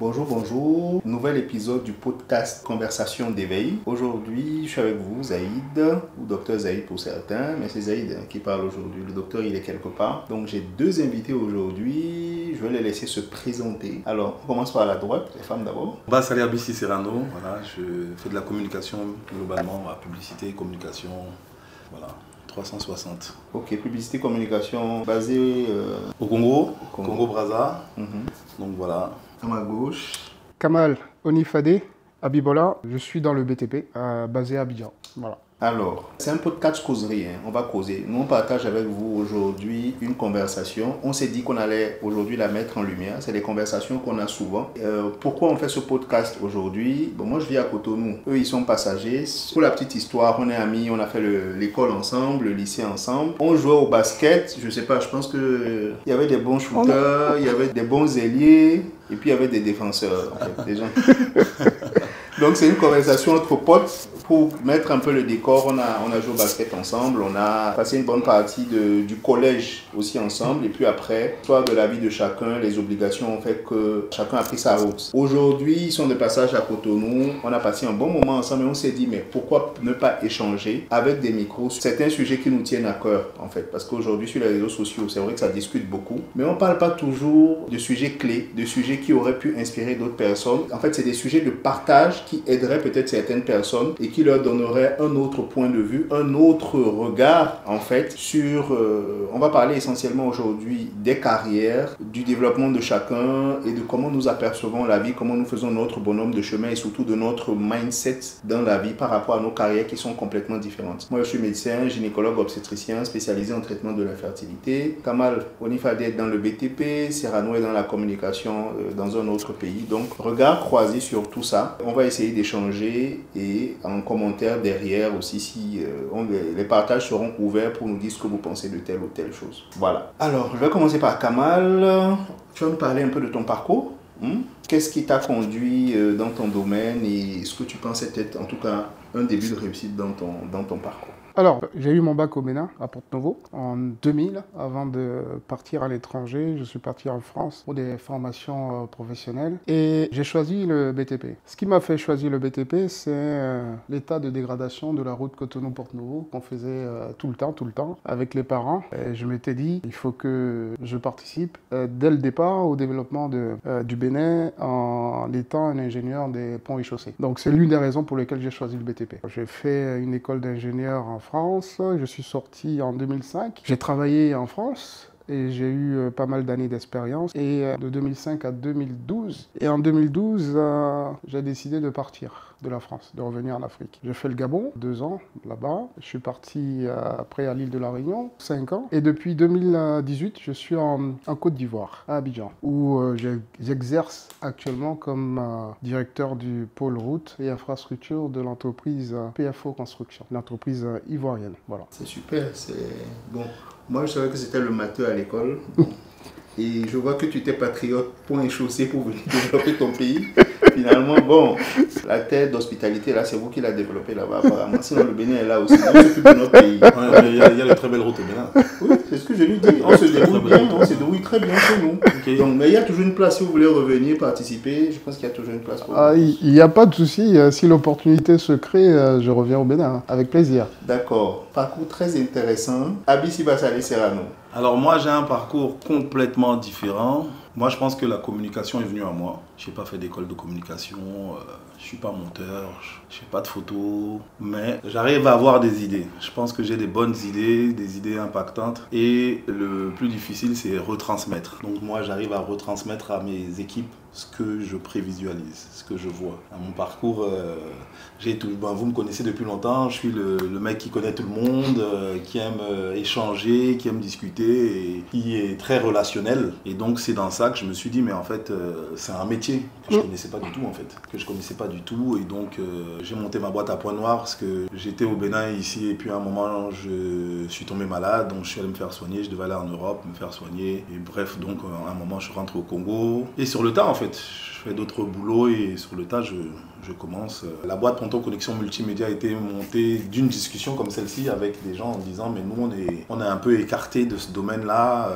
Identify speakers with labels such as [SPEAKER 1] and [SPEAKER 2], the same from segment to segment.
[SPEAKER 1] Bonjour, bonjour. Nouvel épisode du podcast Conversation d'éveil. Aujourd'hui, je suis avec vous, Zaïd, ou docteur Zaïd pour certains, mais c'est Zaïd qui parle aujourd'hui. Le docteur, il est quelque part. Donc, j'ai deux invités aujourd'hui. Je vais les laisser se présenter. Alors, on commence par la droite, les femmes d'abord.
[SPEAKER 2] Salut Abissi Serrano, voilà, je fais de la communication globalement, la publicité, communication, voilà, 360.
[SPEAKER 1] Ok, publicité, communication basée
[SPEAKER 2] Au Congo-Brazza. Donc voilà.
[SPEAKER 1] À ma gauche.
[SPEAKER 3] Kamal Onifade Abibola, je suis dans le BTP, basé à Abidjan. Voilà.
[SPEAKER 1] Alors, c'est un podcast causerie, hein. On va causer. Nous, on partage avec vous aujourd'hui une conversation. On s'est dit qu'on allait aujourd'hui la mettre en lumière. C'est des conversations qu'on a souvent. Pourquoi on fait ce podcast aujourd'hui? Moi, je vis à Cotonou. Eux, ils sont passagers. Pour la petite histoire, on est amis, on a fait l'école ensemble, le lycée ensemble. On jouait au basket. Je sais pas, je pense qu'il y avait des bons shooters, il y avait des bons ailiers, et puis il y avait des défenseurs, en fait, des gens. Donc, c'est une conversation entre potes. Pour mettre un peu le décor, on a joué au basket ensemble, on a passé une bonne partie du collège aussi ensemble, et puis après, soit de la vie de chacun, les obligations ont fait que chacun a pris sa route. Aujourd'hui, ils sont de passage à Cotonou, on a passé un bon moment ensemble et on s'est dit, mais pourquoi ne pas échanger avec des micros sur certains sujets qui nous tiennent à cœur, en fait, parce qu'aujourd'hui, sur les réseaux sociaux, c'est vrai que ça discute beaucoup, mais on ne parle pas toujours de sujets clés, de sujets qui auraient pu inspirer d'autres personnes. En fait, c'est des sujets de partage qui aideraient peut-être certaines personnes et qui leur donnerait un autre point de vue, un autre regard en fait sur, on va parler essentiellement aujourd'hui des carrières, du développement de chacun et de comment nous apercevons la vie, comment nous faisons notre bonhomme de chemin et surtout de notre mindset dans la vie par rapport à nos carrières qui sont complètement différentes. Moi je suis médecin, gynécologue obstétricien spécialisé en traitement de l'infertilité. Kamal Onifade est dans le BTP, Serrano est dans la communication dans un autre pays. Donc regard croisé sur tout ça, on va essayer d'échanger et en commentaire derrière aussi si les partages seront ouverts pour nous dire ce que vous pensez de telle ou telle chose. Voilà. Alors, je vais commencer par Kamal. Tu vas me parler un peu de ton parcours. Qu'est-ce qui t'a conduit dans ton domaine et ce que tu penses être en tout cas un début de réussite dans ton parcours?
[SPEAKER 3] Alors, j'ai eu mon bac au Bénin, à Porto-Novo, en 2000. Avant de partir à l'étranger, je suis parti en France pour des formations professionnelles et j'ai choisi le BTP. Ce qui m'a fait choisir le BTP, c'est l'état de dégradation de la route Cotonou-Porto-Novo qu'on faisait tout le temps, avec les parents. Et je m'étais dit, il faut que je participe dès le départ au développement du Bénin en étant un ingénieur des ponts et chaussées. Donc, c'est l'une des raisons pour lesquelles j'ai choisi le BTP. J'ai fait une école d'ingénieur en France, je suis sorti en 2005. J'ai travaillé en France et j'ai eu pas mal d'années d'expérience. Et de 2005 à 2012. Et en 2012, j'ai décidé de partir de la France, de revenir en Afrique. J'ai fait le Gabon, 2 ans là-bas. Je suis parti après à l'île de la Réunion, 5 ans. Et depuis 2018, je suis en Côte d'Ivoire, à Abidjan, où j'exerce actuellement comme directeur du pôle route et infrastructure de l'entreprise PFO Construction, l'entreprise ivoirienne. Voilà.
[SPEAKER 1] C'est super, c'est bon. Moi, je savais que c'était le matheux à l'école. Et je vois que tu étais patriote, point et chaussée pour venir développer ton pays. Finalement, bon, la terre d'hospitalité, là, c'est vous qui l'avez développée là-bas, apparemment. Sinon, le Bénin est là aussi. On s'occupe de notre pays.
[SPEAKER 2] Il y a de très belles routes au Bénin.
[SPEAKER 1] Oui, c'est ce que je lui dis. On se débrouille bien, on se débrouille très bien chez nous. Okay. Donc, mais il y a toujours une place si vous voulez revenir, participer. Je pense qu'il y a toujours une place pour vous.
[SPEAKER 3] Il n'y a pas de souci. Si l'opportunité se crée, je reviens au Bénin, avec plaisir.
[SPEAKER 1] D'accord. Parcours très intéressant. Abissi Serrano.
[SPEAKER 2] Alors moi, j'ai un parcours complètement différent. Moi, je pense que la communication est venue à moi. Je n'ai pas fait d'école de communication, je ne suis pas monteur, je ne fais pas de photos, mais j'arrive à avoir des idées. Je pense que j'ai des bonnes idées, des idées impactantes. Et le plus difficile, c'est retransmettre. Donc moi, j'arrive à retransmettre à mes équipes ce que je prévisualise, ce que je vois. À mon parcours, vous me connaissez depuis longtemps, je suis le mec qui connaît tout le monde, qui aime échanger, qui aime discuter et qui est très relationnel. Et donc c'est dans ça que je me suis dit, mais en fait, c'est un métier que je ne connaissais pas du tout en fait. Que je connaissais pas du tout et donc j'ai monté ma boîte à Point Noir parce que j'étais au Bénin ici et puis à un moment je suis tombé malade, donc je suis allé me faire soigner, je devais aller en Europe me faire soigner. Et bref, donc à un moment je rentre au Congo et sur le tas en fait. Je fais d'autres boulots et sur le tas, je commence. La boîte Ponton Connexion Multimédia a été montée d'une discussion comme celle-ci avec des gens en disant mais nous on est un peu écartés de ce domaine-là.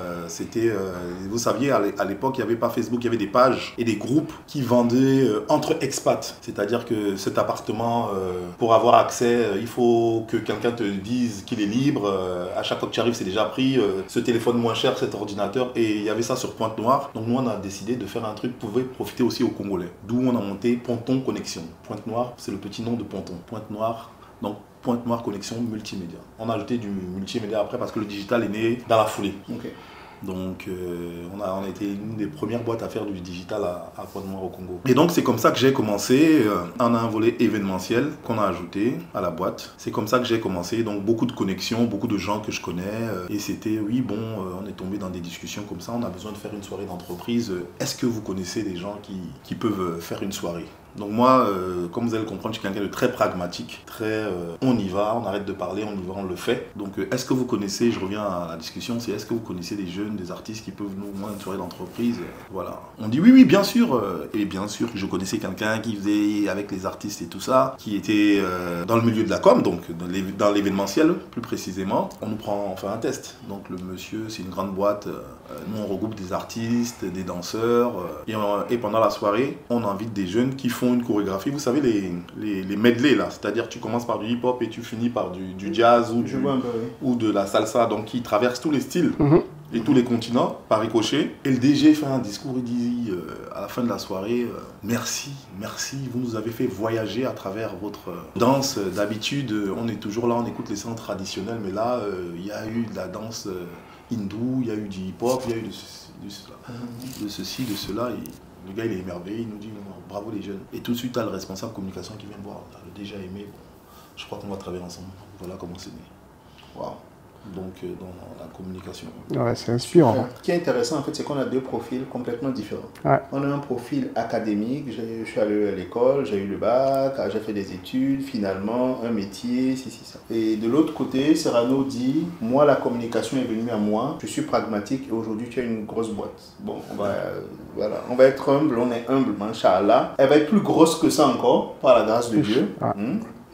[SPEAKER 2] Vous saviez, à l'époque il n'y avait pas Facebook, il y avait des pages et des groupes qui vendaient entre expats. C'est-à-dire que cet appartement, pour avoir accès, il faut que quelqu'un te dise qu'il est libre. À chaque fois que tu arrives, c'est déjà pris. Ce téléphone moins cher, cet ordinateur. Et il y avait ça sur Pointe-Noire. Donc nous, on a décidé de faire un truc qui pouvait profiter aussi aux Congolais. D'où on a monté Ponton Connexion. Pointe-Noire, c'est le petit nom de Ponton. Pointe-Noire, donc Pointe-Noire Connexion Multimédia. On a ajouté du multimédia après parce que le digital est né dans la foulée.
[SPEAKER 1] Ok.
[SPEAKER 2] Donc on a été une des premières boîtes à faire du digital à Pointe-Noire au Congo. Et donc c'est comme ça que j'ai commencé. On a un volet événementiel qu'on a ajouté à la boîte. C'est comme ça que j'ai commencé. Donc beaucoup de connexions, beaucoup de gens que je connais. Et c'était, oui, bon, on est tombé dans des discussions comme ça. On a besoin de faire une soirée d'entreprise. Est-ce que vous connaissez des gens qui peuvent faire une soirée ? Donc moi, comme vous allez le comprendre, je suis quelqu'un de très pragmatique, on y va, on arrête de parler, on y va, on le fait. Donc est-ce que vous connaissez, je reviens à la discussion, c'est est-ce que vous connaissez des jeunes, des artistes qui peuvent nous moins une soirée d'entreprise, voilà. On dit oui, bien sûr, et bien sûr que je connaissais quelqu'un qui faisait avec les artistes et tout ça, qui était dans le milieu de la com, donc dans l'événementiel plus précisément. On nous prend, on fait un test. Donc le monsieur, c'est une grande boîte, nous on regroupe des artistes, des danseurs, et pendant la soirée, on invite des jeunes qui font une chorégraphie, vous savez les medley là, c'est-à-dire tu commences par du hip-hop et tu finis par du jazz ou de la salsa, donc qui traverse tous les styles et tous les continents par ricochet. Et le DJ fait un discours, il dit à la fin de la soirée, merci, vous nous avez fait voyager à travers votre danse. D'habitude, on est toujours là, on écoute les sons traditionnels, mais là, il y a eu de la danse hindoue, il y a eu du hip-hop, il y a eu de ceci, de cela. Le gars, il est émerveillé, il nous dit bravo les jeunes. Et tout de suite, tu as le responsable communication qui vient me voir. Le déjà aimé, bon, je crois qu'on va travailler ensemble. Voilà comment c'est né. Waouh. Donc, dans la communication.
[SPEAKER 3] Ouais, c'est inspirant.
[SPEAKER 1] Ce qui est intéressant, en fait, c'est qu'on a deux profils complètement différents.
[SPEAKER 3] Ouais.
[SPEAKER 1] On a un profil académique, je suis allé à l'école, j'ai eu le bac, j'ai fait des études, finalement, un métier, ça. Et de l'autre côté, Serrano dit, moi, la communication est venue à moi, je suis pragmatique et aujourd'hui, tu as une grosse boîte. Bon, voilà, on va être humble, on est humble, Inch'Allah. Elle va être plus grosse que ça encore, par la grâce de Dieu.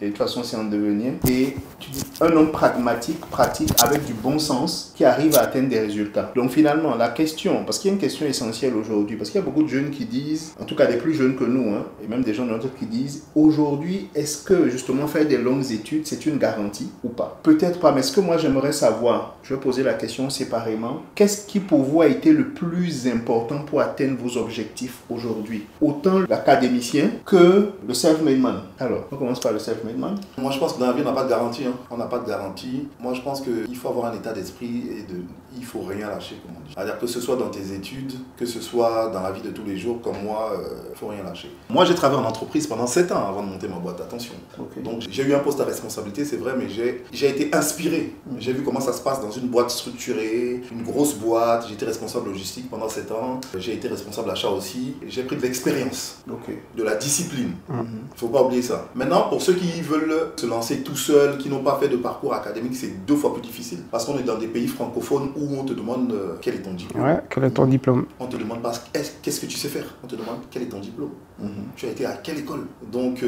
[SPEAKER 1] Et de toute façon, c'est en devenir. Et tu dis, un homme pragmatique, pratique, avec du bon sens, qui arrive à atteindre des résultats. Donc finalement, la question, parce qu'il y a une question essentielle aujourd'hui, parce qu'il y a beaucoup de jeunes qui disent, en tout cas des plus jeunes que nous, et même des gens de notre qui disent, aujourd'hui, est-ce que justement faire des longues études, c'est une garantie ou pas? Peut-être pas, mais ce que moi j'aimerais savoir, je vais poser la question séparément, qu'est-ce qui pour vous a été le plus important pour atteindre vos objectifs aujourd'hui? Autant l'académicien que le self-made man. Alors, on commence par le self-made man.
[SPEAKER 2] Moi, je pense que dans la vie, on n'a pas de garantie. On n'a pas de garantie. Moi, je pense qu'il faut avoir un état d'esprit et il ne faut rien lâcher, comme on dit. C'est-à-dire que ce soit dans tes études, que ce soit dans la vie de tous les jours, comme moi, il ne faut rien lâcher. Moi, j'ai travaillé en entreprise pendant 7 ans avant de monter ma boîte, attention. Okay. Donc, j'ai eu un poste à responsabilité, c'est vrai, mais j'ai été inspiré. J'ai vu comment ça se passe dans une boîte structurée, une grosse boîte. J'ai été responsable logistique pendant 7 ans. J'ai été responsable achat aussi. J'ai pris de l'expérience, de la discipline. Il ne faut pas oublier ça. Maintenant, pour ceux qui veulent se lancer tout seuls, qui n'ont pas fait de parcours académique, c'est 2 fois plus difficile. Parce qu'on est dans des pays francophones où on te demande quel est ton diplôme.
[SPEAKER 3] Ouais, quel est ton diplôme?
[SPEAKER 2] On te demande pas qu'est-ce que tu sais faire. On te demande quel est ton diplôme. Tu as été à quelle école? Donc,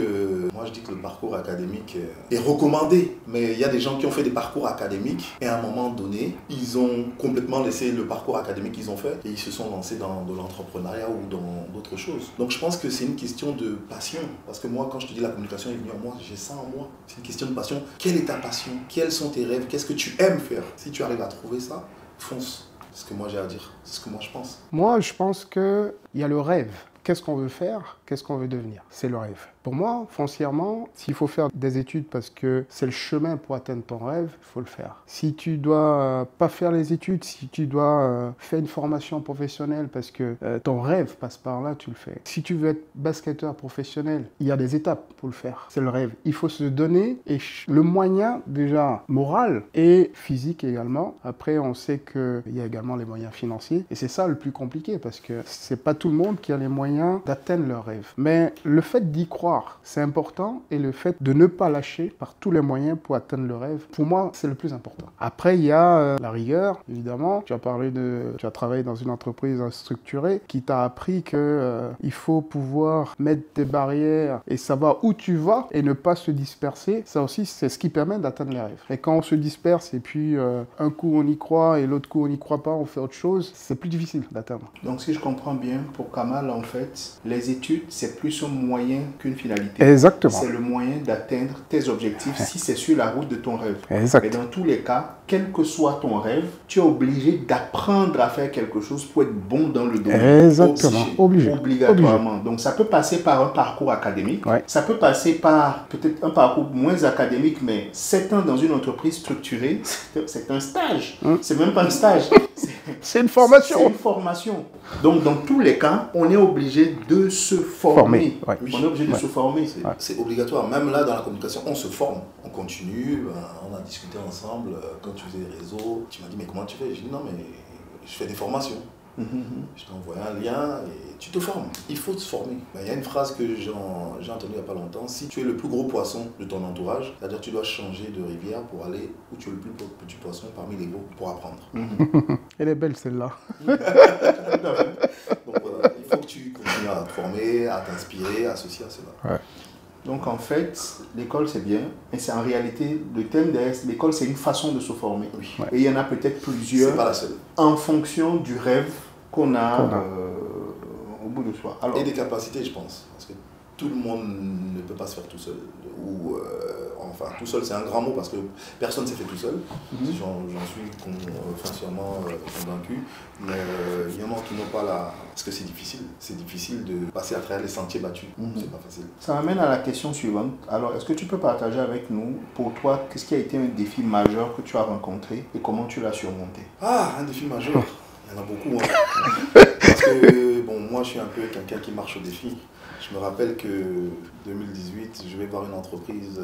[SPEAKER 2] moi je dis que le parcours académique est recommandé. Mais il y a des gens qui ont fait des parcours académiques et à un moment donné, ils ont complètement laissé le parcours académique qu'ils ont fait et ils se sont lancés dans de l'entrepreneuriat ou dans d'autres choses. Donc, je pense que c'est une question de passion. Parce que moi, quand je te dis la communication est venue en moi, j'ai ça en moi. C'est une question de passion. Quelle est ta passion? Quels sont tes rêves? Qu'est-ce que tu aimes faire? Si tu arrives à trouver ça, fonce. C'est ce que moi j'ai à dire. C'est ce que moi je pense.
[SPEAKER 3] Moi, je pense qu'il y a le rêve. Qu'est-ce qu'on veut faire? Qu'est-ce qu'on veut devenir? C'est le rêve. Pour moi, foncièrement, s'il faut faire des études parce que c'est le chemin pour atteindre ton rêve, il faut le faire. Si tu dois pas faire les études, si tu dois faire une formation professionnelle parce que ton rêve passe par là, tu le fais. Si tu veux être basketteur professionnel, il y a des étapes pour le faire. C'est le rêve. Il faut se donner et le moyen déjà moral et physique également. Après, on sait qu'il y a également les moyens financiers et c'est ça le plus compliqué parce que c'est pas tout le monde qui a les moyens moyens d'atteindre leurs rêves. Mais le fait d'y croire, c'est important, et le fait de ne pas lâcher par tous les moyens pour atteindre le rêve, pour moi, c'est le plus important. Après, il y a la rigueur, évidemment. Tu as travaillé dans une entreprise structurée qui t'a appris que il faut pouvoir mettre des barrières et savoir où tu vas et ne pas se disperser. Ça aussi, c'est ce qui permet d'atteindre les rêves. Et quand on se disperse et puis un coup on y croit et l'autre coup on n'y croit pas, on fait autre chose, c'est plus difficile d'atteindre.
[SPEAKER 1] Donc si je comprends bien, pour Kamal, en fait, les études, c'est plus un moyen qu'une finalité.
[SPEAKER 3] Exactement.
[SPEAKER 1] C'est le moyen d'atteindre tes objectifs si c'est sur la route de ton rêve.
[SPEAKER 3] Exact.
[SPEAKER 1] Et dans tous les cas, quel que soit ton rêve, tu es obligé d'apprendre à faire quelque chose pour être bon dans le domaine.
[SPEAKER 3] Exactement. Obligé.
[SPEAKER 1] Obligatoirement. Donc ça peut passer par un parcours académique.
[SPEAKER 3] Ouais.
[SPEAKER 1] Ça peut passer par peut-être un parcours moins académique, mais 7 ans dans une entreprise structurée, c'est un stage. C'est même pas un stage.
[SPEAKER 3] C'est une formation.
[SPEAKER 1] C'est une formation. Donc, dans tous les cas, on est obligé de se former.
[SPEAKER 3] Ouais.
[SPEAKER 1] On est obligé de se former.
[SPEAKER 2] C'est obligatoire. Même là, dans la communication, on se forme. On continue. On a discuté ensemble. Quand tu faisais des réseaux, tu m'as dit, mais comment tu fais? J'ai dit, non, mais je fais des formations. Je t'ai envoyé un lien et tu te formes. Il faut se former. Il y a une phrase que j'ai entendue il n'y a pas longtemps. Si tu es le plus gros poisson de ton entourage, c'est-à-dire que tu dois changer de rivière pour aller où tu es le plus petit poisson parmi les gros pour apprendre.
[SPEAKER 3] Elle est belle celle-là.
[SPEAKER 2] Donc voilà, il faut que tu continues à te former, à t'inspirer, à ceci, à cela.
[SPEAKER 3] Ouais.
[SPEAKER 1] Donc en fait, l'école c'est bien, mais c'est en réalité, le thème de l'école c'est une façon de se former.
[SPEAKER 2] Oui.
[SPEAKER 3] Ouais.
[SPEAKER 1] Et il y en a peut-être plusieurs.
[SPEAKER 2] C'est pas la seule.
[SPEAKER 1] En fonction du rêve qu'on a, au bout de soi. Alors,
[SPEAKER 2] Et des capacités, je pense. Parce que tout le monde ne peut pas se faire tout seul. Ou, enfin, tout seul, c'est un grand mot parce que personne ne s'est fait tout seul. J'en suis foncièrement convaincu. Mais il y en a qui n'ont pas la... Parce que c'est difficile. C'est difficile de passer à travers les sentiers battus. C'est pas facile.
[SPEAKER 1] ça m'amène à la question suivante. Alors, est-ce que tu peux partager avec nous, pour toi, qu'est-ce qui a été un défi majeur que tu as rencontré et comment tu l'as surmonté?
[SPEAKER 2] Ah, un défi majeur. Il y en a beaucoup. Hein. Parce que, bon, moi, je suis un peu quelqu'un qui marche au défi. Je me rappelle que 2018, je vais voir une entreprise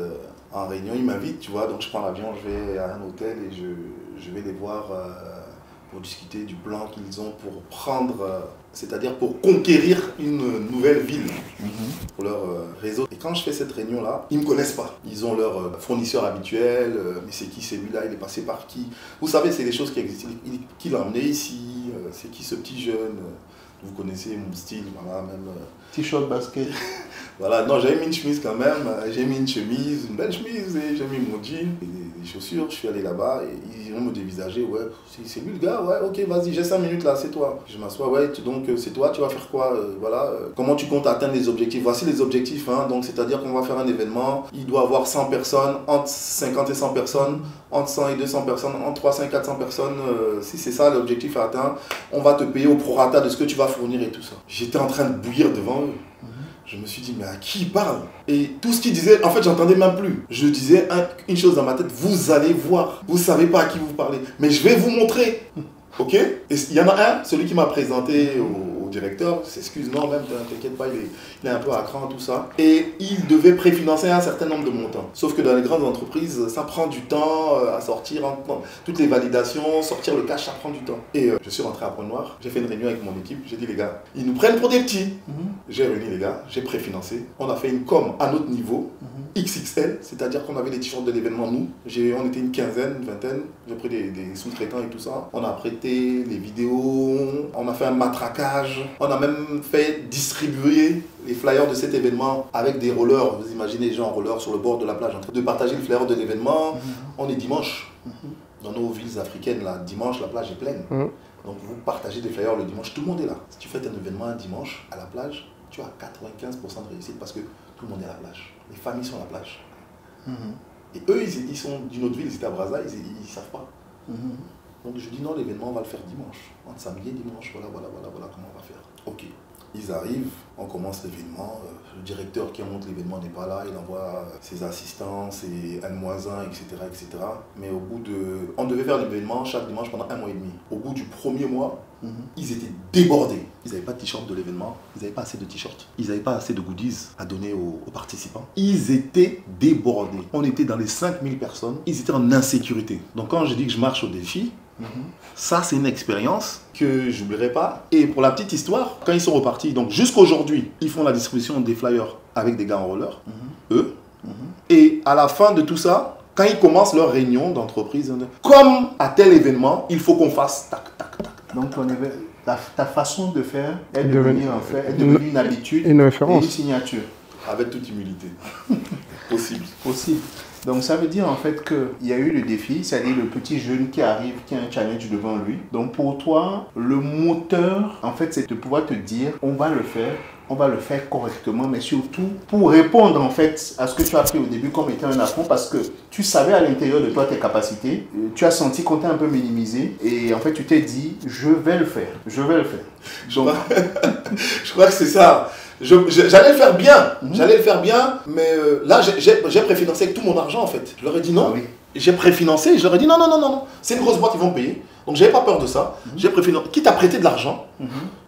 [SPEAKER 2] en réunion. Ils m'invitent, tu vois, donc je prends l'avion, je vais à un hôtel et je vais les voir pour discuter du plan qu'ils ont pour prendre, c'est-à-dire pour conquérir une nouvelle ville pour leur réseau. Et quand je fais cette réunion-là, ils ne me connaissent pas. Ils ont leur fournisseur habituel, mais c'est qui celui-là, il est passé par qui? Vous savez, c'est des choses qui existent. Qui l'a emmené ici? C'est qui ce petit jeune? Vous connaissez mon style, voilà, même...
[SPEAKER 1] T-shirt, basket.
[SPEAKER 2] Voilà, non, j'avais mis une chemise quand même, j'ai mis une chemise, une belle chemise, et j'ai mis mon jean, et des chaussures, je suis allé là-bas, et ils vont me dévisager, ouais, c'est lui le gars, ouais, ok, vas-y, j'ai 5 minutes là, c'est toi. Je m'assois, ouais, donc c'est toi, tu vas faire quoi, voilà, comment tu comptes atteindre les objectifs? Voici les objectifs, hein, donc c'est-à-dire qu'on va faire un événement, il doit avoir 100 personnes, entre 50 et 100 personnes, entre 100 et 200 personnes, entre 300 et 400 personnes, si c'est ça l'objectif à atteindre, on va te payer au prorata de ce que tu vas fournir et tout ça. J'étais en train de bouillir devant eux. Je me suis dit, mais à qui il parle? Et tout ce qu'il disait, en fait, j'entendais même plus. Je disais une chose dans ma tête, vous allez voir. Vous ne savez pas à qui vous parlez. Mais je vais vous montrer. Ok? Et il y en a un, celui qui m'a présenté au directeur, s'excuse, non, même, t'inquiète pas, il est un peu à cran, tout ça. Et il devait préfinancer un certain nombre de montants. Sauf que dans les grandes entreprises, ça prend du temps à sortir, toutes les validations, sortir le cash, ça prend du temps. Et je suis rentré à Pointe-Noire, j'ai fait une réunion avec mon équipe, j'ai dit, les gars, ils nous prennent pour des petits. J'ai réuni les gars, j'ai préfinancé. On a fait une com à notre niveau, XXL, c'est-à-dire qu'on avait les t-shirts de l'événement, nous. On était une quinzaine, une vingtaine. J'ai pris des sous-traitants et tout ça. On a prêté les vidéos, on a fait un matraquage. On a même fait distribuer les flyers de cet événement avec des rollers. Vous imaginez les gens en roller sur le bord de la plage en train de partager le flyer de l'événement. On est dimanche. Dans nos villes africaines, là, dimanche, la plage est pleine. Donc vous partagez des flyers le dimanche, tout le monde est là. Si tu fais un événement un dimanche à la plage, tu as 95% de réussite parce que tout le monde est à la plage. Les familles sont à la plage. Et eux, ils sont d'une autre ville, ils étaient à Brazza, ils ne savent pas. Donc je dis non, l'événement on va le faire dimanche. Entre samedi et dimanche, voilà comment on va faire. Ok. Ils arrivent, on commence l'événement, le directeur qui monte l'événement n'est pas là, il envoie ses assistants, ses N-1, etc., etc. Mais au bout de... On devait faire l'événement chaque dimanche pendant 1 mois et demi. Au bout du premier mois, ils étaient débordés. Ils n'avaient pas de t-shirt de l'événement, ils n'avaient pas assez de t-shirts, ils n'avaient pas assez de goodies à donner aux participants. Ils étaient débordés. On était dans les 5000 personnes, ils étaient en insécurité. Donc quand je dis que je marche au défi, Ça, c'est une expérience que je n'oublierai pas. Et pour la petite histoire, quand ils sont repartis, donc jusqu'aujourd'hui, ils font la distribution des flyers avec des gars en roller, eux. Et à la fin de tout ça, quand ils commencent leur réunion d'entreprise, comme à tel événement, il faut qu'on fasse tac, tac, tac.
[SPEAKER 1] Donc ta façon de faire est devenue une habitude,
[SPEAKER 3] une référence,
[SPEAKER 1] et une signature.
[SPEAKER 2] Avec toute humilité.
[SPEAKER 1] Possible. Donc ça veut dire en fait qu'il y a eu le défi, c'est-à-dire le petit jeune qui arrive, qui a un challenge devant lui. Donc pour toi, le moteur, en fait, c'est de pouvoir te dire, on va le faire correctement, mais surtout pour répondre en fait à ce que tu as pris au début comme étant un affront, parce que tu savais à l'intérieur de toi tes capacités, tu as senti qu'on t'a un peu minimisé, et en fait tu t'es dit, je vais le faire. Donc,
[SPEAKER 2] je crois que c'est ça. J'allais le faire bien, mais là j'ai préfinancé avec tout mon argent en fait. Je leur ai dit non. J'ai préfinancé, je leur ai dit non, c'est une grosse boîte, ils vont payer. Donc j'avais pas peur de ça. J'ai préfinancé, quitte à prêter de l'argent.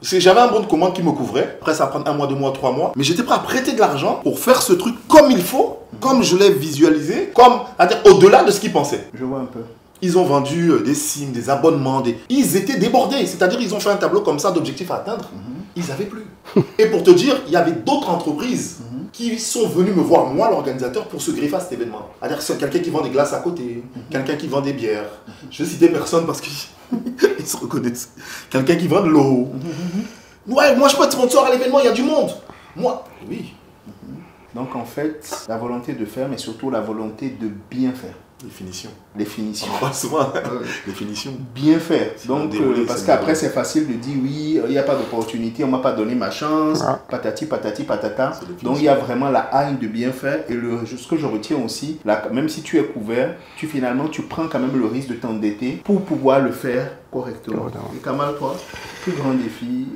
[SPEAKER 2] J'avais un bon de commande qui me couvrait. Après ça va prendre 1 mois, 2 mois, 3 mois. Mais j'étais prêt à prêter de l'argent pour faire ce truc comme il faut, comme je l'ai visualisé, c'est-à-dire au-delà de ce qu'ils pensaient.
[SPEAKER 1] Je vois un peu.
[SPEAKER 2] Ils ont vendu des SIM, des abonnements, ils étaient débordés. C'est-à-dire ils ont fait un tableau comme ça d'objectifs à atteindre. Ils n'avaient plus. Et pour te dire, il y avait d'autres entreprises qui sont venus me voir, moi, l'organisateur, pour se greffer à cet événement. C'est-à-dire que c'est quelqu'un qui vend des glaces à côté, quelqu'un qui vend des bières. Je vais citer personne parce qu'ils se reconnaissent. Quelqu'un qui vend de l'eau. Ouais, moi je peux être sponsor à l'événement, il y a du monde. Moi, oui.
[SPEAKER 1] Donc en fait, la volonté de faire, mais surtout la volonté de bien faire. Les finitions.
[SPEAKER 2] On parle souvent. Les finitions.
[SPEAKER 1] Bien faire. Donc, parce qu'après, c'est facile de dire oui, il n'y a pas d'opportunité, on ne m'a pas donné ma chance, patati, patati, patata. Donc, il y a vraiment la haine de bien faire. Et ce que je retiens aussi, même si tu es couvert, finalement, tu prends quand même le risque de t'endetter pour pouvoir le faire correctement. Et Kamal, toi, plus grand défi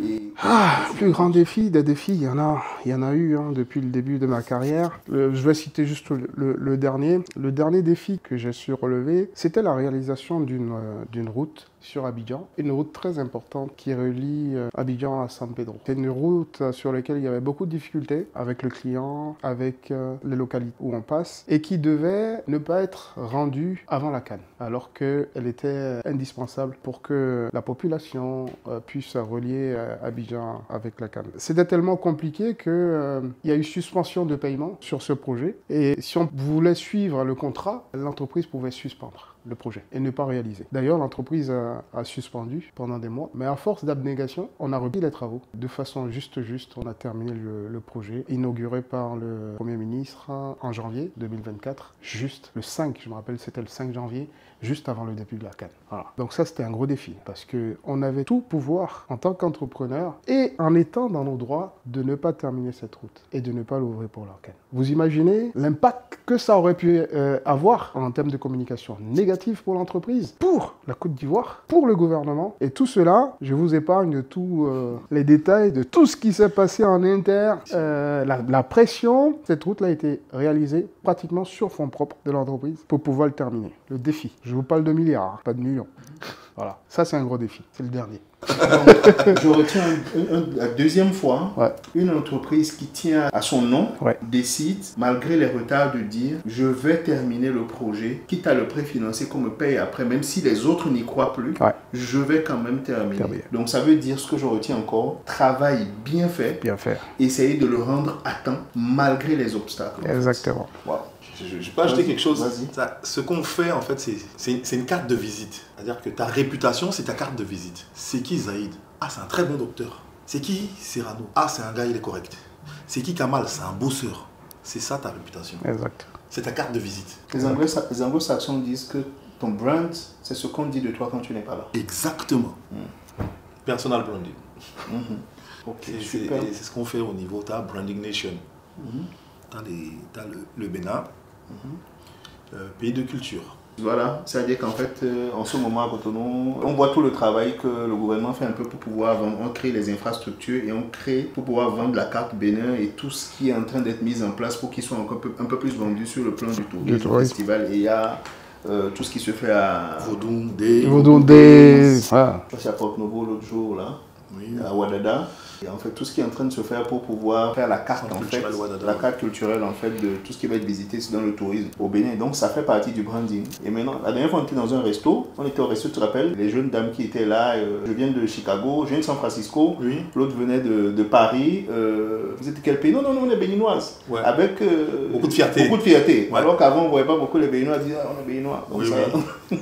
[SPEAKER 3] plus grand défi, des défis, il y en a eu depuis le début de ma carrière. Je vais citer juste le dernier. Le dernier défi que j'ai su relever, c'était la réalisation d'une route sur Abidjan, une route très importante qui relie Abidjan à San Pedro. C'est une route sur laquelle il y avait beaucoup de difficultés avec le client, avec les localités où on passe, et qui devait ne pas être rendue avant la CAN, alors qu'elle était indispensable pour que la population puisse relier Abidjan avec la CAN. C'était tellement compliqué qu'il y a eu suspension de paiement sur ce projet, et si on voulait suivre le contrat, l'entreprise pouvait suspendre le projet et ne pas réaliser. D'ailleurs, l'entreprise a suspendu pendant des mois, mais à force d'abnégation, on a repris les travaux. De façon juste, on a terminé le projet, inauguré par le Premier ministre en janvier 2024, juste le 5, je me rappelle, c'était le 5 janvier, juste avant le début de la CAN. Voilà. Donc ça, c'était un gros défi, parce qu'on avait tout pouvoir en tant qu'entrepreneur et en étant dans nos droits de ne pas terminer cette route et de ne pas l'ouvrir pour la CAN. Vous imaginez l'impact que ça aurait pu avoir en termes de communication négative pour l'entreprise, pour la Côte d'Ivoire, pour le gouvernement. Et tout cela, je vous épargne de tous les détails de tout ce qui s'est passé en interne, la pression. Cette route-là a été réalisée pratiquement sur fonds propres de l'entreprise pour pouvoir le terminer. Le défi. Je vous parle de milliards, pas de millions. Voilà, ça c'est un gros défi, c'est le dernier.
[SPEAKER 1] Donc, je retiens la deuxième fois, une entreprise qui tient à son nom décide, malgré les retards, de dire je vais terminer le projet, quitte à le préfinancer qu'on me paye après, même si les autres n'y croient plus, je vais quand même terminer. Donc ça veut dire, ce que je retiens encore, travail bien fait, essayer de le rendre à temps malgré les obstacles.
[SPEAKER 3] Exactement.
[SPEAKER 2] Wow. Je peux ajouter quelque chose. Ce qu'on fait, en fait, c'est une carte de visite. C'est-à-dire que ta réputation, c'est ta carte de visite. C'est qui Zaïd? Ah, c'est un très bon docteur. C'est qui Cyrano? Ah, c'est un gars, il est correct. C'est qui Kamal? C'est un bosseur. C'est ça ta réputation.
[SPEAKER 3] Exact.
[SPEAKER 2] C'est ta carte de visite.
[SPEAKER 1] Les anglo-saxons disent que ton brand, c'est ce qu'on dit de toi quand tu n'es pas là.
[SPEAKER 2] Exactement. Personal branding.
[SPEAKER 1] Okay,
[SPEAKER 2] c'est ce qu'on fait au niveau de ta Branding Nation. T'as le Bénin, pays de culture.
[SPEAKER 1] Voilà, c'est-à-dire qu'en fait, en ce moment à Cotonou, on voit tout le travail que le gouvernement fait un peu pour pouvoir vendre. On crée les infrastructures et on crée pour pouvoir vendre la carte Bénin et tout ce qui est en train d'être mis en place pour qu'ils soient un peu plus vendus sur le plan du tourisme, du festival. Et il y a tout ce qui se fait à
[SPEAKER 3] Vodondé.
[SPEAKER 1] Ça, c'est à Porte-Novo l'autre jour, là, à Ouadada. Et en fait, tout ce qui est en train de se faire pour pouvoir faire la carte, en fait, la carte culturelle, en fait, de tout ce qui va être visité dans le tourisme au Bénin. Donc, ça fait partie du branding. Et maintenant, la dernière fois, on était dans un resto. On était au resto, tu te rappelles, les jeunes dames qui étaient là. Je viens de Chicago, je viens de San Francisco. Oui. L'autre venait de Paris. Vous êtes de quel pays? Non, on est béninoise. Ouais. Avec
[SPEAKER 2] beaucoup de fierté.
[SPEAKER 1] Beaucoup de fierté. Ouais. Alors qu'avant, on ne voyait pas beaucoup les béninois dire on est béninois. Donc, oui, ça, oui.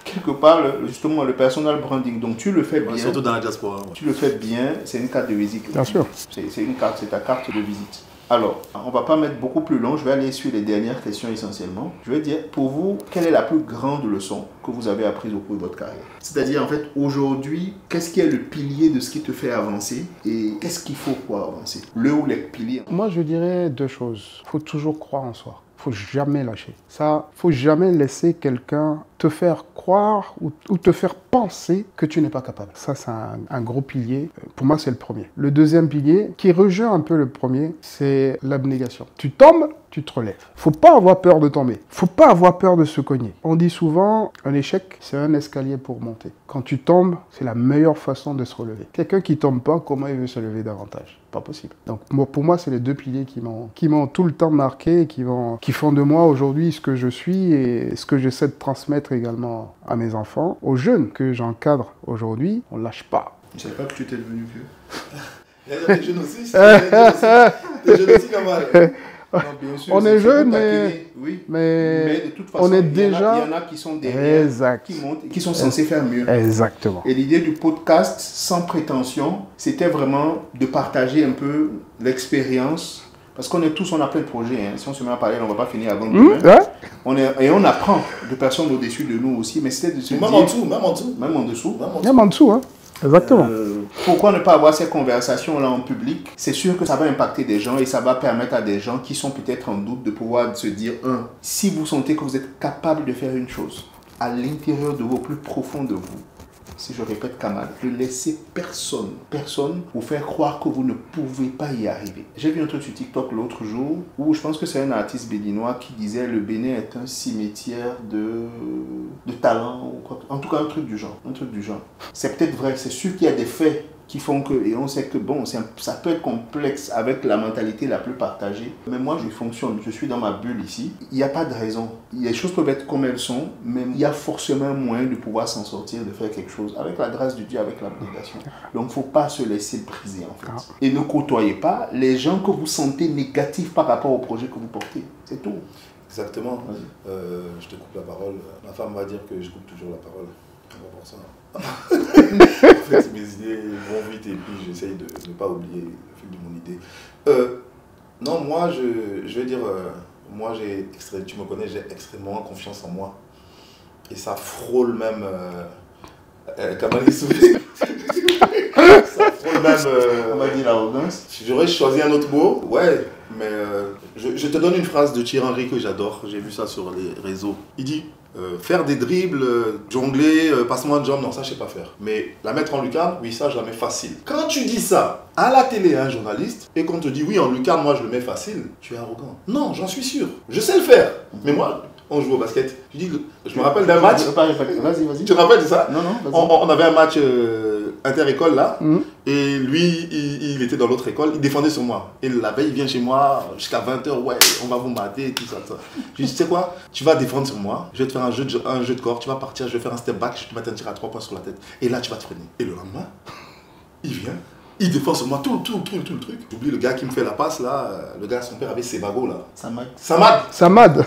[SPEAKER 1] Quelque part, justement, le personal branding. Donc, tu le fais bien.
[SPEAKER 2] Surtout dans la diaspora. Ouais.
[SPEAKER 1] Tu le fais bien, c'est une carte de visite.
[SPEAKER 3] Bien sûr.
[SPEAKER 1] C'est une carte, c'est ta carte de visite. Alors, on ne va pas mettre beaucoup plus long, je vais aller sur les dernières questions essentiellement. Je vais dire, pour vous, quelle est la plus grande leçon que vous avez apprise au cours de votre carrière? C'est-à-dire, en fait, aujourd'hui, qu'est-ce qui est le pilier de ce qui te fait avancer et qu'est-ce qu'il faut pour avancer? Le ou les piliers?
[SPEAKER 3] Moi, je dirais deux choses. Il faut toujours croire en soi. Il ne faut jamais lâcher. Ça, il ne faut jamais laisser quelqu'un te faire croire ou te faire penser que tu n'es pas capable. Ça, c'est un gros pilier. Pour moi, c'est le premier. Le deuxième pilier, qui rejoint un peu le premier, c'est l'abnégation. Tu tombes, tu te relèves. Faut pas avoir peur de tomber. Faut pas avoir peur de se cogner. On dit souvent, un échec, c'est un escalier pour monter. Quand tu tombes, c'est la meilleure façon de se relever. Quelqu'un qui tombe pas, comment il veut se lever davantage? Pas possible. Donc, pour moi, c'est les deux piliers qui m'ont tout le temps marqué et qui font de moi aujourd'hui ce que je suis et ce que j'essaie de transmettre également à mes enfants, aux jeunes que j'encadre aujourd'hui. On lâche pas.
[SPEAKER 1] Je ne savais pas que tu étais devenu vieux.
[SPEAKER 2] Il y a des jeunes aussi. Des jeunes aussi comme moi.
[SPEAKER 3] Non, bien sûr, on est jeune, mais,
[SPEAKER 1] oui.
[SPEAKER 3] mais
[SPEAKER 1] de toute façon,
[SPEAKER 3] on est déjà...
[SPEAKER 1] Il y en a qui sont derrière,
[SPEAKER 3] exact.
[SPEAKER 1] Qui montent, qui sont censés faire mieux.
[SPEAKER 3] Exactement.
[SPEAKER 1] Et l'idée du podcast, sans prétention, c'était vraiment de partager un peu l'expérience. Parce qu'on est tous, on a plein de projets. Hein. Si on se met à parler, on ne va pas finir avant demain. Et on apprend de personnes au-dessus de nous aussi. Mais c'était de se
[SPEAKER 2] dire...
[SPEAKER 1] Même en dessous.
[SPEAKER 3] Même en dessous, hein. Exactement.
[SPEAKER 1] Pourquoi ne pas avoir ces conversations-là en public? C'est sûr que ça va impacter des gens et ça va permettre à des gens qui sont peut-être en doute de pouvoir se dire, si vous sentez que vous êtes capable de faire une chose à l'intérieur de vous, au plus profond de vous, si je répète Kamal, ne laissez personne vous faire croire que vous ne pouvez pas y arriver. J'ai vu un truc sur TikTok l'autre jour où je pense que c'est un artiste béninois qui disait le Bénin est un cimetière de talent, ou quoi. En tout cas un truc du genre. C'est peut-être vrai, c'est sûr qu'il y a des faits qui font que, et on sait que bon, ça peut être complexe avec la mentalité la plus partagée, mais moi je fonctionne, je suis dans ma bulle ici, il n'y a pas de raison, les choses peuvent être comme elles sont, mais il y a forcément un moyen de pouvoir s'en sortir, de faire quelque chose, avec la grâce de Dieu, avec l'abnégation. Donc il ne faut pas se laisser briser en fait, et ne côtoyez pas les gens que vous sentez négatifs par rapport au projet que vous portez, c'est tout.
[SPEAKER 2] Exactement, je te coupe la parole, ma femme va dire que je coupe toujours la parole. On va voir ça. En fait, mes idées vont vite et puis j'essaye de ne pas oublier le fil de mon idée. Non, moi, je vais dire, moi, tu me connais, j'ai extrêmement confiance en moi. Et ça frôle même, comment il se fait. Ça frôle même,
[SPEAKER 1] on va dire l'arrogance.
[SPEAKER 2] J'aurais choisi un autre mot, ouais, mais je te donne une phrase de Thierry Henry que j'adore, j'ai vu ça sur les réseaux. Il dit, faire des dribbles, jongler, passe-moi un jump, non, ça je sais pas faire. Mais la mettre en lucarne, oui, ça je la mets facile. Quand tu dis ça à la télé à un journaliste et qu'on te dit oui, en lucarne, moi je le mets facile, tu es arrogant. Non, j'en suis sûr. Je sais le faire. Mais moi, on joue au basket. Je me rappelle d'un match.
[SPEAKER 1] Vas-y.
[SPEAKER 2] Tu te rappelles de ça?
[SPEAKER 1] Non,
[SPEAKER 2] on avait un match inter-école là. Et lui, il était dans l'autre école, il défendait sur moi. Et la veille, il vient chez moi jusqu'à 20h, ouais, on va vous mater, tout ça. Je lui dis, tu sais quoi, tu vas défendre sur moi, je vais te faire un jeu de corps, tu vas partir, je vais faire un step back, je vais te mettre un tir à 3 points sur la tête. Et là, tu vas te freiner. Et le lendemain, il vient, il défend sur moi tout le truc. J'oublie le gars qui me fait la passe là, le gars, son père avait ses bagots là. Samad.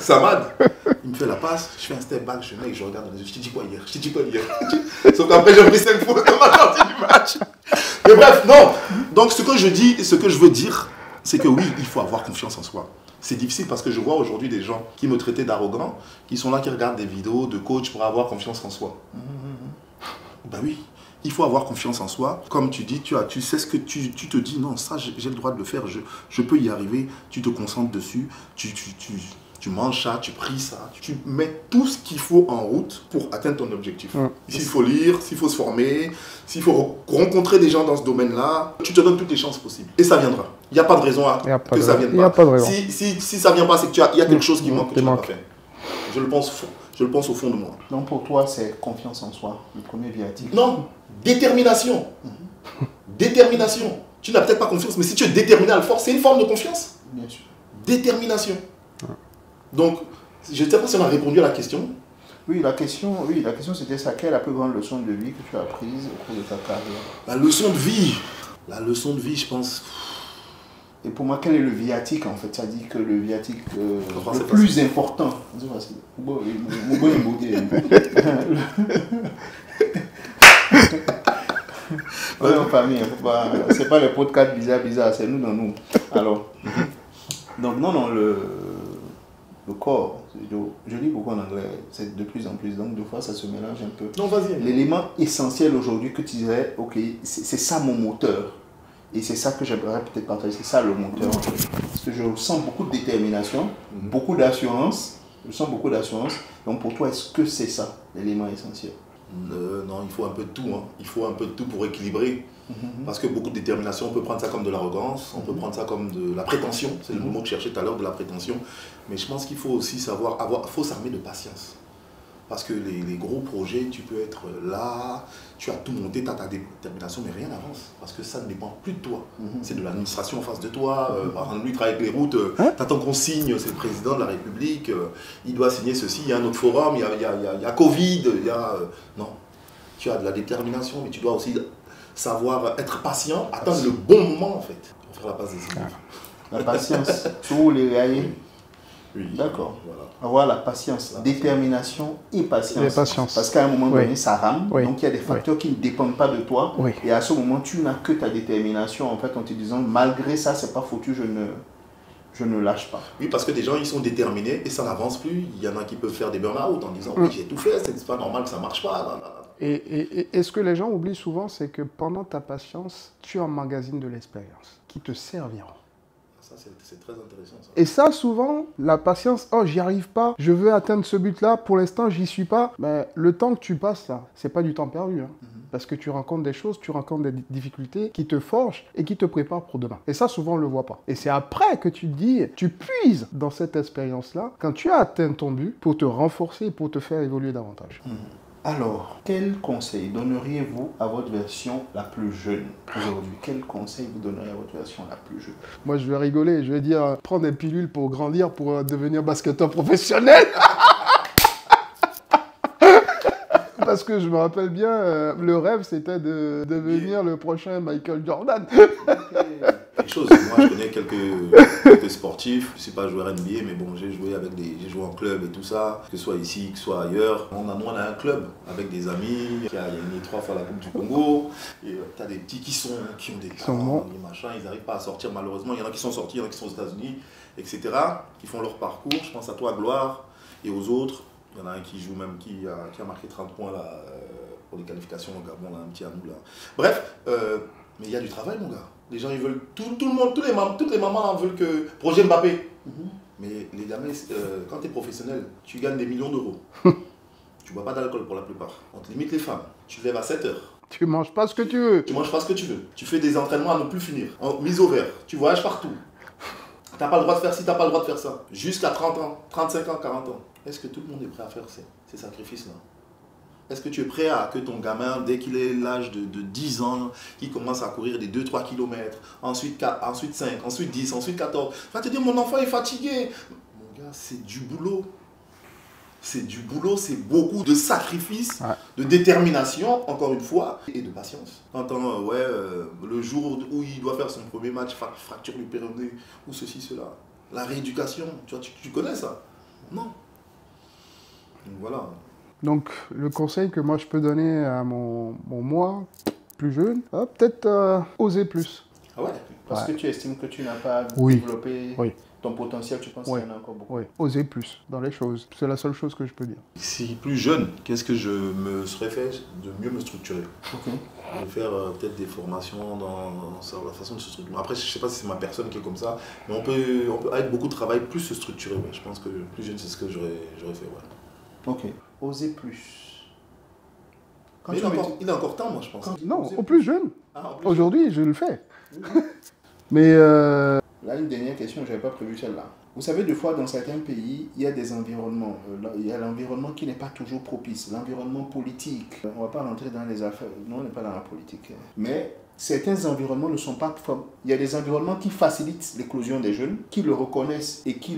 [SPEAKER 2] Il me fait la passe, je fais un step back, je regarde dans les yeux, je t'ai dit quoi hier? Sauf qu'après j'ai pris 5 fautes dans ma sortie du match. Mais bref, non. Donc ce que je veux dire, c'est que oui, il faut avoir confiance en soi. C'est difficile parce que je vois aujourd'hui des gens qui me traitaient d'arrogant, qui sont là, qui regardent des vidéos de coach pour avoir confiance en soi. Ben oui. Il faut avoir confiance en soi. Comme tu dis, tu sais ce que tu te dis, non, ça j'ai le droit de le faire, je peux y arriver. Tu te concentres dessus, tu manges ça, tu pries ça, tu mets tout ce qu'il faut en route pour atteindre ton objectif. S'il faut lire, s'il faut se former, s'il faut rencontrer des gens dans ce domaine-là, tu te donnes toutes les chances possibles. Et ça viendra. Il n'y a pas de raison que ça ne vienne pas. Si ça ne vient pas, c'est qu'il y a quelque chose qui manque que tu n'as pas fait. Je le pense au fond de moi.
[SPEAKER 1] Donc pour toi, c'est confiance en soi, le premier viatique.
[SPEAKER 2] Non, détermination. Détermination. Tu n'as peut-être pas confiance, mais si tu es déterminé à le faire, c'est une forme de confiance.
[SPEAKER 1] Bien sûr.
[SPEAKER 2] Détermination. Donc, je ne sais pas si on a répondu à la question.
[SPEAKER 1] Oui, la question c'était ça. Quelle est la plus grande leçon de vie que tu as apprise au cours de ta carrière?
[SPEAKER 2] La leçon de vie. La leçon de vie, je pense.
[SPEAKER 1] Et pour moi, quel est le viatique en fait? Ça dit que le viatique
[SPEAKER 2] Enfin,
[SPEAKER 1] le plus important. C'est facile. On est en famille, c'est pas les podcasts bizarres, c'est nous dans nous. Alors, donc non, le corps, je lis beaucoup en anglais, c'est de plus en plus, donc des fois ça se mélange un peu.
[SPEAKER 2] Non, vas-y.
[SPEAKER 1] L'élément essentiel aujourd'hui que tu dirais, ok, c'est ça mon moteur. Et c'est ça que j'aimerais peut-être partager, c'est ça le moteur en fait. Parce que je sens beaucoup de détermination, beaucoup d'assurance, Donc pour toi, est-ce que c'est ça l'élément essentiel?
[SPEAKER 2] Non, il faut un peu de tout. Hein. Il faut un peu de tout pour équilibrer. Parce que beaucoup de détermination, on peut prendre ça comme de l'arrogance, on peut prendre ça comme de la prétention. C'est le mot que je cherchais tout à l'heure, de la prétention. Mais je pense qu'il faut aussi savoir faut s'armer de patience. Parce que les gros projets, tu peux être là, tu as tout monté, tu as ta détermination, mais rien n'avance. Parce que ça ne dépend plus de toi. C'est de l'administration en face de toi. Par exemple, lui, il travaille avec les routes. Tu attends qu'on signe, c'est le président de la République. Il doit signer ceci, il y a un autre forum, il y a Covid. Non, tu as de la détermination, mais tu dois aussi savoir être patient, attendre le bon moment en fait. Pour faire la passe des signes.
[SPEAKER 1] La patience, sur les rails.
[SPEAKER 2] Oui,
[SPEAKER 1] d'accord.
[SPEAKER 2] Voilà.
[SPEAKER 1] Avoir la patience, détermination et patience. Parce qu'à un moment donné, ça rame.
[SPEAKER 3] Oui.
[SPEAKER 1] Donc il y a des facteurs qui ne dépendent pas de toi.
[SPEAKER 3] Oui.
[SPEAKER 1] Et à ce moment, tu n'as que ta détermination en fait en te disant malgré ça, c'est pas foutu, je ne lâche pas.
[SPEAKER 2] Oui, parce que des gens, ils sont déterminés et ça n'avance plus. Il y en a qui peuvent faire des burn-out en disant oui, j'ai tout fait, c'est pas normal que ça marche pas.
[SPEAKER 3] Et ce que les gens oublient souvent, c'est que pendant ta patience, tu emmagasines de l'expérience qui te servira.
[SPEAKER 2] Ça, c'est très intéressant. Ça.
[SPEAKER 3] Et ça, souvent, la patience, oh, j'y arrive pas, je veux atteindre ce but-là, pour l'instant, j'y suis pas. Mais le temps que tu passes là, c'est pas du temps perdu. Hein. Parce que tu rencontres des choses, tu rencontres des difficultés qui te forgent et qui te préparent pour demain. Et ça, souvent, on le voit pas. Et c'est après que tu te dis, tu puises dans cette expérience-là, quand tu as atteint ton but, pour te renforcer et pour te faire évoluer davantage.
[SPEAKER 1] Alors, quel conseil donneriez-vous à votre version la plus jeune aujourd'hui? Quel conseil vous donneriez à votre version la plus jeune?
[SPEAKER 3] Moi, je vais rigoler, je vais dire, prends des pilules pour grandir, pour devenir basketteur professionnel. Parce que je me rappelle bien, le rêve, c'était de devenir le prochain Michael Jordan.
[SPEAKER 2] Quelque chose, moi je connais quelques sportifs, je ne suis pas joueur NBA, mais bon, j'ai joué en club et tout ça, que ce soit ici, que ce soit ailleurs. On a un club avec des amis, qui a gagné 3 fois la Coupe du Congo, et tu as des petits qui ont des talents, des machins, ils n'arrivent pas à sortir malheureusement, il y en a qui sont sortis, il y en a qui sont aux États-Unis, etc., qui font leur parcours. Je pense à toi, Gloire, et aux autres. Il y en a un qui joue même, qui a marqué 30 points là, pour les qualifications au Gabon, là, un petit à nous là. Bref, mais il y a du travail, mon gars. Les gens, ils veulent, tout le monde, toutes les mamans là, veulent que projet Mbappé. Mais les gamins, quand tu es professionnel, tu gagnes des millions d'euros. Tu bois pas d'alcool pour la plupart. On te limite les femmes. Tu te lèves à 7 heures.
[SPEAKER 3] Tu manges pas ce que tu veux.
[SPEAKER 2] Tu manges pas ce que tu veux. Tu fais des entraînements à ne plus finir. Mise au vert. Tu voyages partout. T'as pas le droit de faire ci, t'as pas le droit de faire ça. Jusqu'à 30 ans, 35 ans, 40 ans. Est-ce que tout le monde est prêt à faire ces sacrifices-là? Est-ce que tu es prêt à que ton gamin, dès qu'il ait l'âge de 10 ans, qu'il commence à courir des 2-3 km, ensuite 5, ensuite 10, ensuite 14, va te dire mon enfant est fatigué. Mon gars, c'est du boulot. C'est du boulot, c'est beaucoup de sacrifices, de détermination, encore une fois, et de patience. T'entends, le jour où il doit faire son premier match, fracture du péroné, ou ceci, cela. La rééducation, tu connais ça? Non. Donc voilà.
[SPEAKER 3] Donc, le conseil que moi je peux donner à mon moi plus jeune, peut-être oser plus.
[SPEAKER 1] Ah ouais? Parce que tu estimes que tu n'as pas développé ton potentiel, tu penses qu'il y en a encore beaucoup?
[SPEAKER 3] Oui, oser plus dans les choses. C'est la seule chose que je peux dire.
[SPEAKER 2] Si plus jeune, qu'est-ce que je me serais fait de mieux me structurer? De faire peut-être des formations dans la façon de se structurer. Après, je ne sais pas si c'est ma personne qui est comme ça, mais on peut avec beaucoup de travail, plus se structurer. Ouais. Je pense que plus jeune, c'est ce que j'aurais fait. Ouais.
[SPEAKER 1] Ok. Oser plus.
[SPEAKER 2] Mais il est encore temps, moi, je pense.
[SPEAKER 3] Non, au plus jeune. Aujourd'hui, je le fais. Mais
[SPEAKER 1] là, une dernière question, je n'avais pas prévu celle-là. Vous savez, des fois, dans certains pays, il y a des environnements. Il y a l'environnement qui n'est pas toujours propice, l'environnement politique. On ne va pas rentrer dans les affaires. Non, on n'est pas dans la politique. Mais certains environnements ne sont pas... Il y a des environnements qui facilitent l'éclosion des jeunes, qui le reconnaissent et qui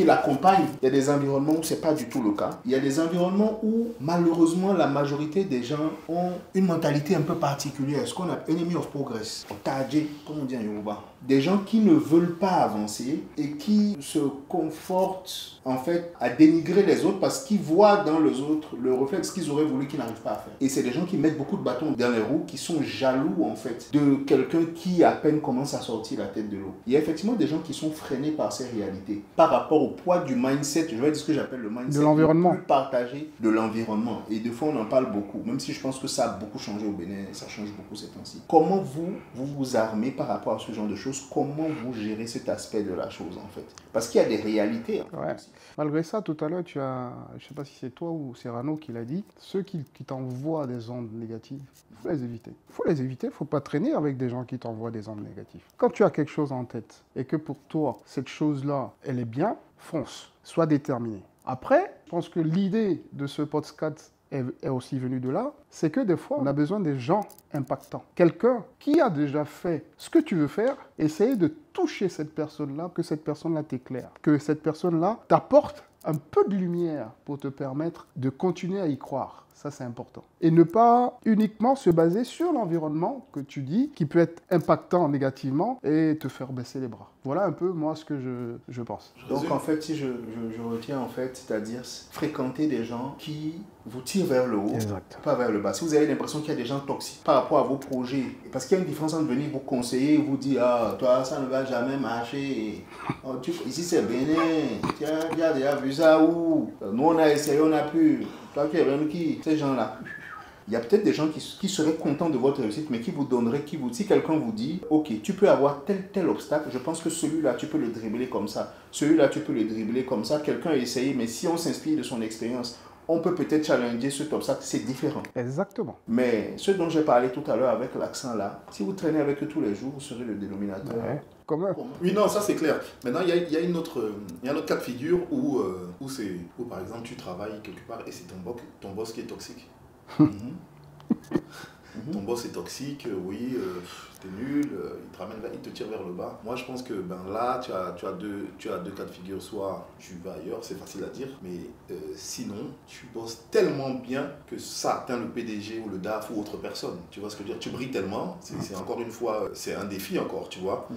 [SPEAKER 1] l'accompagnent. Il y a des environnements où ce n'est pas du tout le cas. Il y a des environnements où, malheureusement, la majorité des gens ont une mentalité un peu particulière, ce qu'on appelle enemy of progress, otage, comme on dit en Yoruba. Des gens qui ne veulent pas avancer et qui se confortent en fait à dénigrer les autres parce qu'ils voient dans les autres le reflet de ce qu'ils auraient voulu qu'ils n'arrivent pas à faire. Et c'est des gens qui mettent beaucoup de bâtons dans les roues, qui sont jaloux en fait de quelqu'un qui à peine commence à sortir la tête de l'eau. Il y a effectivement des gens qui sont freinés par ces réalités par rapport au poids du mindset, je vais dire ce que j'appelle le mindset
[SPEAKER 3] de l'environnement,
[SPEAKER 1] plus partagé de l'environnement. Et des fois on en parle beaucoup, même si je pense que ça a beaucoup changé au Bénin, ça change beaucoup ces temps-ci. Comment vous armez par rapport à ce genre de choses? Comment vous gérez cet aspect de la chose en fait? Parce qu'il y a des réalités.
[SPEAKER 3] Ouais. Malgré ça, tout à l'heure, je ne sais pas si c'est toi ou c'est Rano qui l'a dit, ceux qui t'envoient des ondes négatives, il faut les éviter. Il ne faut pas traîner avec des gens qui t'envoient des ondes négatives. Quand tu as quelque chose en tête et que pour toi, cette chose-là, elle est bien, fonce, sois déterminé. Après, je pense que l'idée de ce podcast est aussi venue de là, c'est que des fois, on a besoin des gens impactants. Quelqu'un qui a déjà fait ce que tu veux faire, essayer de toucher cette personne-là, que cette personne-là t'éclaire, que cette personne-là t'apporte un peu de lumière pour te permettre de continuer à y croire. Ça, c'est important. Et ne pas uniquement se baser sur l'environnement que tu dis, qui peut être impactant négativement et te faire baisser les bras. Voilà un peu, moi, ce que je pense.
[SPEAKER 1] Donc, en fait, si je retiens, en fait, c'est-à-dire fréquenter des gens qui vous tirent vers le haut,
[SPEAKER 3] exact,
[SPEAKER 1] pas vers le bas. Si vous avez l'impression qu'il y a des gens toxiques par rapport à vos projets, parce qu'il y a une différence entre venir vous conseiller et vous dire « Ah, toi, ça ne va jamais marcher. Oh, ici, c'est Bénin. Tu as déjà vu ça où? Nous, on a essayé, on n'a pu. Toi, tu es vraiment qui? » Ces gens-là. Il y a peut-être des gens qui seraient contents de votre réussite, mais qui vous donneraient, si quelqu'un vous dit, ok, tu peux avoir tel obstacle, je pense que celui-là, tu peux le dribbler comme ça. Celui-là, tu peux le dribbler comme ça. Quelqu'un a essayé, mais si on s'inspire de son expérience, on peut peut-être challenger cet obstacle, c'est différent.
[SPEAKER 3] Exactement.
[SPEAKER 1] Mais ce dont j'ai parlé tout à l'heure avec l'accent là, si vous traînez avec eux tous les jours, vous serez le dénominateur.
[SPEAKER 3] Ouais. Comment?
[SPEAKER 2] Oui, non, ça c'est clair. Maintenant, il y a un autre cas de figure où par exemple, tu travailles quelque part et c'est ton boss qui est toxique. Ton boss est toxique, oui, t'es nul, il te ramène là, il te tire vers le bas. Moi je pense que là tu as deux cas de figure, soit tu vas ailleurs, c'est facile à dire, mais sinon tu bosses tellement bien que ça atteint le PDG ou le DAF ou autre personne. Tu vois ce que je veux dire? Tu brilles tellement, c'est encore une fois, c'est un défi encore, tu vois.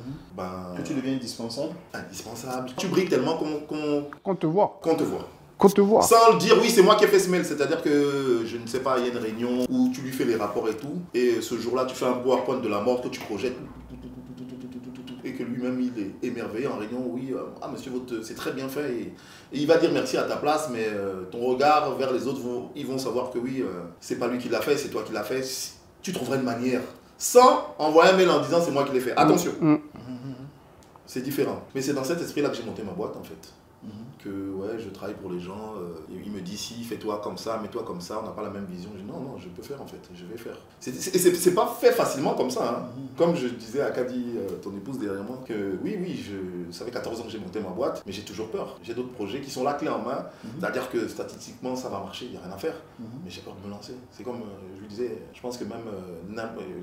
[SPEAKER 1] Que tu deviens indispensable.
[SPEAKER 2] Indispensable. Tu brilles tellement
[SPEAKER 3] qu'on te voit.
[SPEAKER 2] Qu'on te voit.
[SPEAKER 3] Qu'on te voit.
[SPEAKER 2] Sans dire oui c'est moi qui ai fait ce mail, c'est-à-dire que je ne sais pas, il y a une réunion où tu lui fais les rapports et tout, et ce jour-là tu fais un PowerPoint de la mort que tu projettes et que lui-même il est émerveillé en réunion, oui, monsieur, c'est très bien fait, et il va dire merci à ta place, mais ton regard vers les autres, ils vont savoir que oui, c'est pas lui qui l'a fait, c'est toi qui l'as fait, tu trouverais une manière, sans envoyer un mail en disant c'est moi qui l'ai fait, attention, c'est différent, mais c'est dans cet esprit-là que j'ai monté ma boîte en fait. Que ouais, je travaille pour les gens, il me dit si, fais-toi comme ça, mets-toi comme ça, on n'a pas la même vision. Je dis non, je peux faire en fait, je vais faire. C'est pas fait facilement comme ça, hein. Comme je disais à Kadi, ton épouse derrière moi, que oui, ça fait 14 ans que j'ai monté ma boîte, mais j'ai toujours peur. J'ai d'autres projets qui sont là, clés en main, c'est-à-dire que statistiquement ça va marcher, il n'y a rien à faire, mais j'ai peur de me lancer. C'est comme je lui disais, je pense que même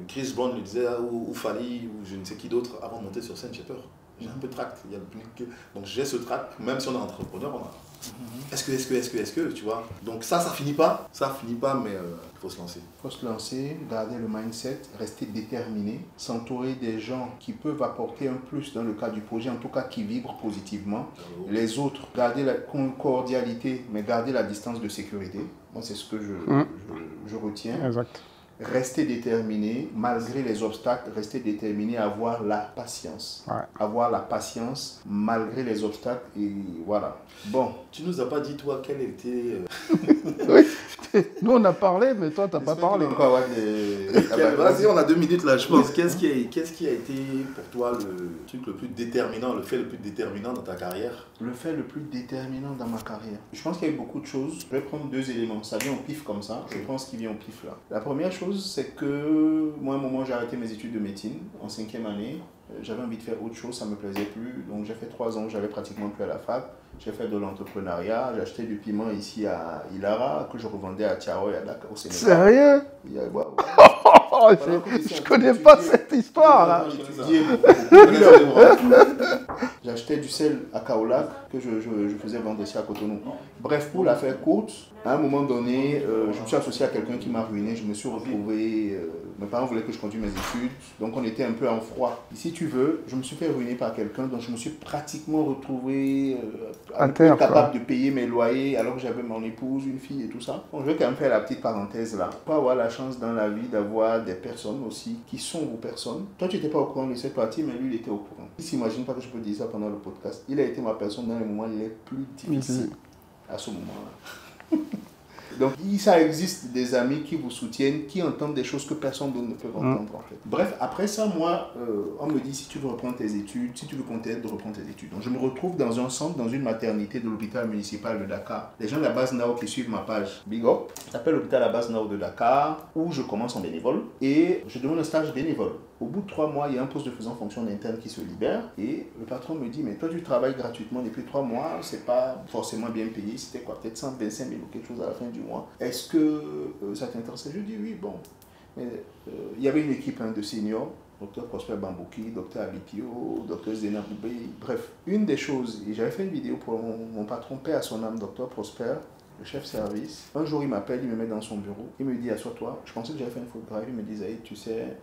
[SPEAKER 2] Chris Brown lui disait, ou Fali, ou je ne sais qui d'autre, avant de monter sur scène, j'ai peur. J'ai un peu de tract, il y a le public. Donc j'ai ce tract, même si on est entrepreneur, on a. Est-ce que, tu vois. Donc ça finit pas, mais il faut se lancer.
[SPEAKER 1] Il faut se lancer, garder le mindset, rester déterminé, s'entourer des gens qui peuvent apporter un plus dans le cadre du projet, en tout cas qui vibrent positivement. Les autres, garder la cordialité, mais garder la distance de sécurité. Moi, c'est ce que je retiens.
[SPEAKER 3] Exact.
[SPEAKER 1] Rester déterminé, malgré les obstacles, rester déterminé, avoir la patience.
[SPEAKER 3] Ouais.
[SPEAKER 1] Avoir la patience, malgré les obstacles, et voilà. Bon.
[SPEAKER 2] Tu nous as pas dit, toi, quel était...
[SPEAKER 3] Oui, nous on a parlé, mais toi, tu n'as pas parlé.
[SPEAKER 2] Vas-y, on a 2 minutes là, je pense. Qu'est-ce qui a été pour toi le truc le plus déterminant, le fait le plus déterminant dans ta carrière?
[SPEAKER 1] Le fait le plus déterminant dans ma carrière. Je pense qu'il y a eu beaucoup de choses. Je vais prendre 2 éléments. Ça vient au pif comme ça. Je pense qu'il vient au pif là. La première chose, c'est que moi, à un moment, j'ai arrêté mes études de médecine en 5e année. J'avais envie de faire autre chose, ça ne me plaisait plus. Donc j'ai fait 3 ans, j'avais pratiquement plus à la fac. J'ai fait de l'entrepreneuriat. J'ai acheté du piment ici à Ilara que je revendais à Tiaroy, à Dakar, au Sénégal.
[SPEAKER 3] Sérieux? Je connais pas cette histoire là.
[SPEAKER 1] J'achetais du sel à Kaolack que je faisais vendre ici à Cotonou. Bref, pour la faire courte, à un moment donné, je me suis associé à quelqu'un qui m'a ruiné. Je me suis retrouvé. Mes parents voulaient que je continue mes études, donc on était un peu en froid. Et si tu veux, je me suis fait ruiner par quelqu'un, donc je me suis pratiquement retrouvé incapable de payer mes loyers alors que j'avais mon épouse, une fille et tout ça. Donc je vais quand même faire la petite parenthèse là. Pour avoir la chance dans la vie d'avoir des personnes aussi qui sont vos personnes. Toi, tu n'étais pas au courant de cette partie, mais lui, il était au courant. Il ne s'imagine pas que je peux dire ça pendant le podcast. Il a été ma personne dans les moments les plus difficiles à ce moment-là. Donc, ça existe des amis qui vous soutiennent, qui entendent des choses que personne d'autre ne peut entendre en fait. Bref, après ça, moi, on me dit si tu veux reprendre tes études, si tu veux qu'on t'aide de reprendre tes études. Donc, je me retrouve dans un centre, dans une maternité de l'hôpital municipal de Dakar. Les gens de la base Nao qui suivent ma page, big up, ça s'appelle l'hôpital la base Nao de Dakar, où je commence en bénévole et je demande un stage bénévole. Au bout de 3 mois, il y a un poste de faisant fonction interne qui se libère et le patron me dit mais toi tu travailles gratuitement depuis 3 mois, c'est pas forcément bien payé, c'était quoi, peut-être 125 000 ou quelque chose à la fin du mois. Est-ce que ça t'intéresse? Je dis oui, bon. Mais il y avait une équipe de seniors, Dr Prosper Bambouki, Dr Alipio, Dr Zena Boubé, bref. Une des choses, et j'avais fait une vidéo pour mon patron, paix à son âme, Dr Prosper, le chef service. Un jour, il m'appelle, il me met dans son bureau, il me dit assois-toi. Je pensais que j'avais fait une faute grave, il me dit Zaïd, tu sais,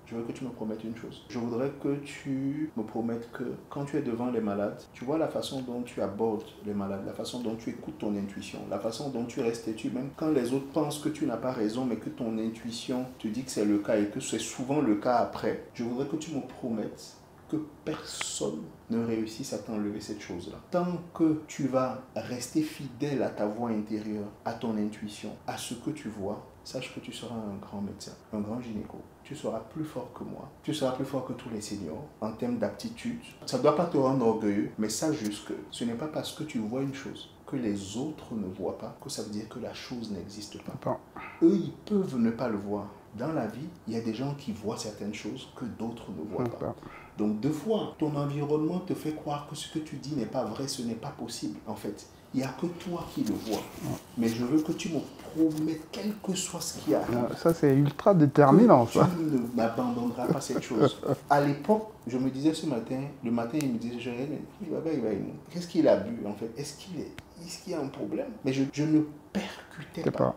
[SPEAKER 1] je veux que tu me promettes une chose. Je voudrais que tu me promettes que quand tu es devant les malades, tu vois la façon dont tu abordes les malades, la façon dont tu écoutes ton intuition, la façon dont tu restes têtu, même quand les autres pensent que tu n'as pas raison, mais que ton intuition te dit que c'est le cas et que c'est souvent le cas après. Je voudrais que tu me promettes que personne ne réussisse à t'enlever cette chose-là. Tant que tu vas rester fidèle à ta voix intérieure, à ton intuition, à ce que tu vois, sache que tu seras un grand médecin, un grand gynéco. Tu seras plus fort que moi. Tu seras plus fort que tous les seniors en termes d'aptitude. Ça ne doit pas te rendre orgueilleux, mais sache juste que ce n'est pas parce que tu vois une chose que les autres ne voient pas que ça veut dire que la chose n'existe pas. Eux, ils peuvent ne pas le voir. Dans la vie, il y a des gens qui voient certaines choses que d'autres ne voient pas. Donc, deux fois, ton environnement te fait croire que ce que tu dis n'est pas vrai, ce n'est pas possible, en fait. Il n'y a que toi qui le vois. Mais je veux que tu me promettes, quel que soit ce qu'il y a.
[SPEAKER 3] Ça, c'est ultra déterminant, ça.
[SPEAKER 1] Tu ne m'abandonneras pas cette chose. À l'époque, je me disais ce matin, le matin, il me disait, qu'est-ce qu'il a bu, en fait? Est-ce qu'il y a un problème? Mais je ne percutais pas.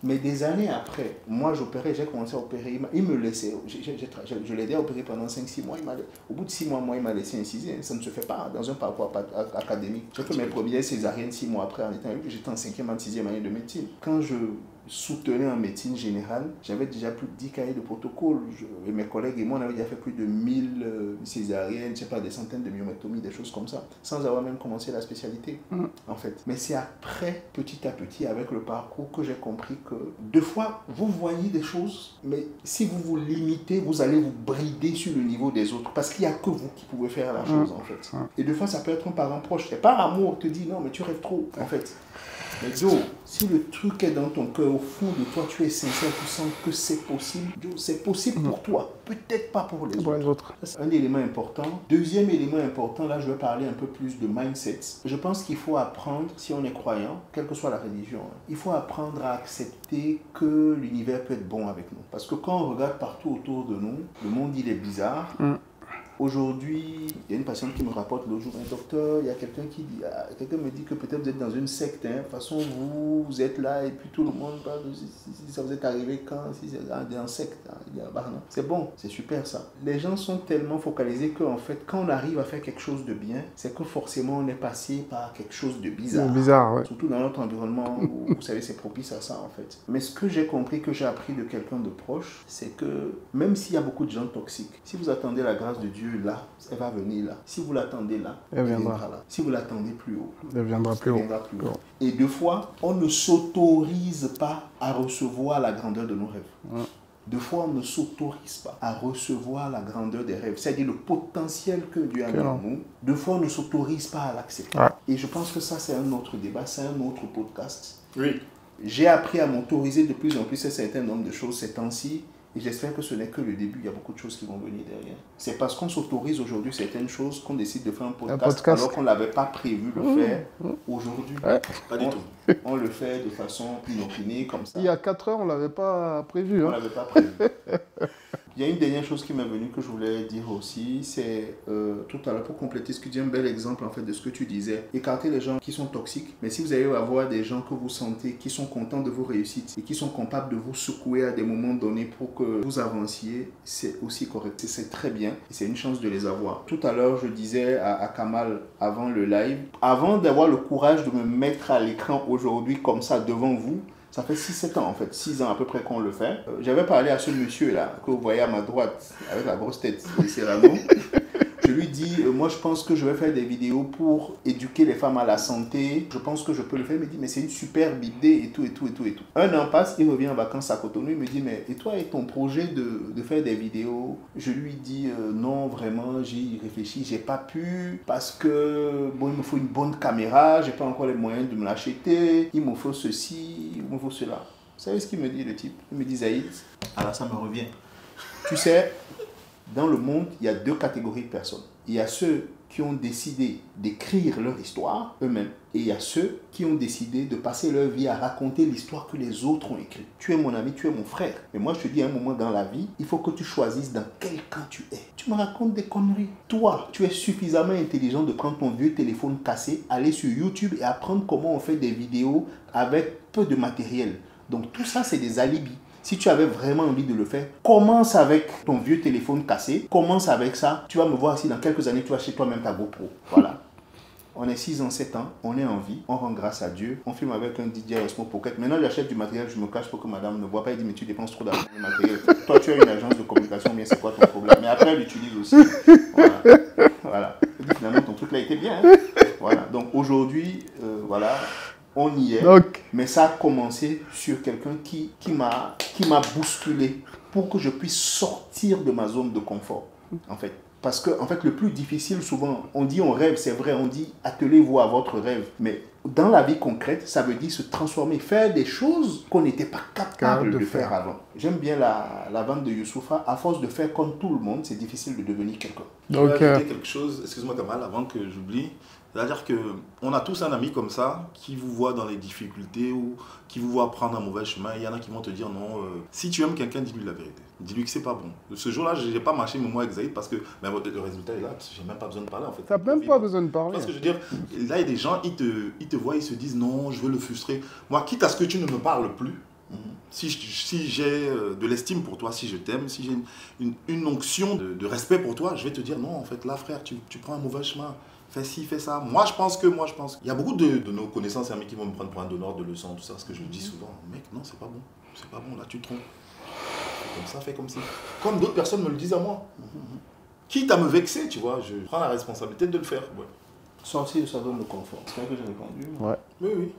[SPEAKER 1] Mais des années après, moi j'opérais, j'ai commencé à opérer, il me laissait, je l'aidais à opérer pendant 5-6 mois, au bout de 6 mois, il m'a laissé inciser, ça ne se fait pas dans un parcours académique. J'ai fait mes premières césariennes 6 mois après en étant avec lui, j'étais en 5e, en 6e année de médecine. Quand je soutenais en médecine générale, j'avais déjà plus de 10 cahiers de protocole, et mes collègues et moi on avait déjà fait plus de 1000 césariennes, je sais pas, des centaines de myomectomies, des choses comme ça, sans avoir même commencé la spécialité, en fait. Mais c'est après, petit à petit, avec le parcours que j'ai compris que deux fois, vous voyez des choses, mais si vous vous limitez, vous allez vous brider sur le niveau des autres, parce qu'il n'y a que vous qui pouvez faire la chose, en fait. Et deux fois, ça peut être un parent proche. Et par amour, te dit non, mais tu rêves trop, en fait. Mais Joe, si le truc est dans ton cœur, au fond de toi, tu es sincère, tu sens que c'est possible, Joe, c'est possible pour toi, peut-être pas pour les autres. C'est un élément important. Deuxième élément important, là, je vais parler un peu plus de mindset. Je pense qu'il faut apprendre, si on est croyant, quelle que soit la religion, il faut apprendre à accepter que l'univers peut être bon avec nous. Parce que quand on regarde partout autour de nous, le monde, il est bizarre. Aujourd'hui, il y a une patiente qui me rapporte l'autre jour, un docteur, il y a quelqu'un qui dit, quelqu'un me dit que peut-être vous êtes dans une secte, de toute façon vous êtes là et puis tout le monde parle de si ça vous est arrivé quand, si c'est dans une secte, c'est bon, c'est super ça. Les gens sont tellement focalisés qu'en fait, quand on arrive à faire quelque chose de bien, c'est que forcément on est passé par quelque chose de bizarre.
[SPEAKER 3] Bizarre, ouais.
[SPEAKER 1] Surtout dans notre environnement où, vous savez, c'est propice à ça en fait. Mais ce que j'ai compris, que j'ai appris de quelqu'un de proche, c'est que même s'il y a beaucoup de gens toxiques, si vous attendez la grâce de Dieu là, elle va venir là. Si vous l'attendez là, elle viendra là. Si vous l'attendez plus haut,
[SPEAKER 3] elle viendra plus haut.
[SPEAKER 1] Et deux fois, on ne s'autorise pas à recevoir la grandeur de nos rêves. Deux fois, on ne s'autorise pas à recevoir la grandeur des rêves, c'est-à-dire le potentiel que Dieu a mis en nous. Deux fois, on ne s'autorise pas à l'accepter. Et je pense que ça, c'est un autre débat, c'est un autre podcast.
[SPEAKER 2] Oui.
[SPEAKER 1] J'ai appris à m'autoriser de plus en plus un certain nombre de choses ces temps-ci. Et j'espère que ce n'est que le début, il y a beaucoup de choses qui vont venir derrière. C'est parce qu'on s'autorise aujourd'hui certaines choses qu'on décide de faire un podcast. Alors qu'on ne l'avait pas prévu de faire aujourd'hui.
[SPEAKER 3] Ouais.
[SPEAKER 2] Pas du tout.
[SPEAKER 1] On le fait de façon inopinée, comme ça.
[SPEAKER 3] Il y a 4 heures, on ne l'avait pas prévu.
[SPEAKER 1] On ne l'avait pas prévu. Il y a une dernière chose qui m'est venue que je voulais dire aussi, c'est tout à l'heure pour compléter ce que tu dis, un bel exemple en fait de ce que tu disais. Écarter les gens qui sont toxiques, mais si vous allez avoir des gens que vous sentez qui sont contents de vos réussites et qui sont capables de vous secouer à des moments donnés pour que vous avanciez, c'est aussi correct. C'est très bien et c'est une chance de les avoir. Tout à l'heure, je disais à Kamal avant le live, avant d'avoir le courage de me mettre à l'écran aujourd'hui comme ça devant vous, ça fait 6-7 ans en fait, 6 ans à peu près qu'on le fait. J'avais parlé à ce monsieur là, que vous voyez à ma droite, avec la grosse tête, de Serrano. Je lui dis, moi je pense que je vais faire des vidéos pour éduquer les femmes à la santé. Je pense que je peux le faire. Il me dit, mais c'est une superbe idée et tout, et tout, et tout, et tout. Un an passe, il revient en vacances à Cotonou. Il me dit, mais et toi et ton projet de faire des vidéos? Je lui dis, non, vraiment, j'y réfléchis. J'ai pas pu parce que, bon, il me faut une bonne caméra. J'ai pas encore les moyens de me l'acheter. Il me faut ceci, il me faut cela. Vous savez ce qu'il me dit, le type? Il me dit, Zaïd, alors ça me revient. Tu sais, dans le monde, il y a 2 catégories de personnes. Il y a ceux qui ont décidé d'écrire leur histoire eux-mêmes et il y a ceux qui ont décidé de passer leur vie à raconter l'histoire que les autres ont écrite. Tu es mon ami, tu es mon frère. Mais moi, je te dis, à un moment dans la vie, il faut que tu choisisses dans quel camp tu es. Tu me racontes des conneries. Toi, tu es suffisamment intelligent de prendre ton vieux téléphone cassé, aller sur YouTube et apprendre comment on fait des vidéos avec peu de matériel. Donc tout ça, c'est des alibis. Si tu avais vraiment envie de le faire, commence avec ton vieux téléphone cassé. Commence avec ça. Tu vas me voir si dans quelques années, tu vas chez toi-même ta GoPro. Voilà. On est 6 ans, 7 ans. On est en vie. On rend grâce à Dieu. On filme avec un DJI Osmo Pocket. Maintenant, j'achète du matériel. Je me cache pour que madame ne voit pas. Elle dit, mais tu dépenses trop d'argent dans le matériel. Toi, tu as une agence de communication. Mais c'est quoi ton problème? Mais après, elle l'utilise aussi. Voilà. Voilà. Et puis, finalement, ton truc là était bien. Hein? Voilà. Donc aujourd'hui, voilà. On y est, mais ça a commencé sur quelqu'un qui m'a bousculé pour que je puisse sortir de ma zone de confort, en fait. Parce que, en fait, le plus difficile, souvent, on dit on rêve, c'est vrai, on dit attelez-vous à votre rêve, mais dans la vie concrète, ça veut dire se transformer, faire des choses qu'on n'était pas capable de faire avant. J'aime bien la vente de Youssoufa, à force de faire comme tout le monde, c'est difficile de devenir quelqu'un.
[SPEAKER 2] Je vais ajouter quelque chose, excuse-moi Kamal, avant que j'oublie. C'est-à-dire qu'on a tous un ami comme ça qui vous voit dans les difficultés ou qui vous voit prendre un mauvais chemin. Il y en a qui vont te dire non, si tu aimes quelqu'un, dis-lui la vérité. Dis-lui que c'est pas bon. Ce jour-là, je n'ai pas marché moi avec Zaïd parce que le résultat est là. J'ai même pas besoin de parler en fait.
[SPEAKER 3] Tu n'as même pas besoin de parler.
[SPEAKER 2] Parce que je veux dire, là, il y a des gens, ils te voient, ils se disent non, je veux le frustrer. Moi, quitte à ce que tu ne me parles plus, si j'ai de l'estime pour toi, si je t'aime, si j'ai une onction de respect pour toi, je vais te dire non, en fait, là, frère, tu prends un mauvais chemin. Fais ci, fais ça. Moi, je pense que. Il y a beaucoup de nos connaissances amis qui vont me prendre pour un donneur de leçons, tout ça, ce que je dis souvent. Mec, non, c'est pas bon. C'est pas bon, là, tu te trompes. Fais comme ça, fais comme ça. Comme d'autres personnes me le disent à moi. Quitte à me vexer, tu vois, je prends la responsabilité de le faire. Ouais.
[SPEAKER 1] Sortir de sa zone de confort. C'est vrai que j'ai répondu.
[SPEAKER 3] Ouais.
[SPEAKER 2] Oui.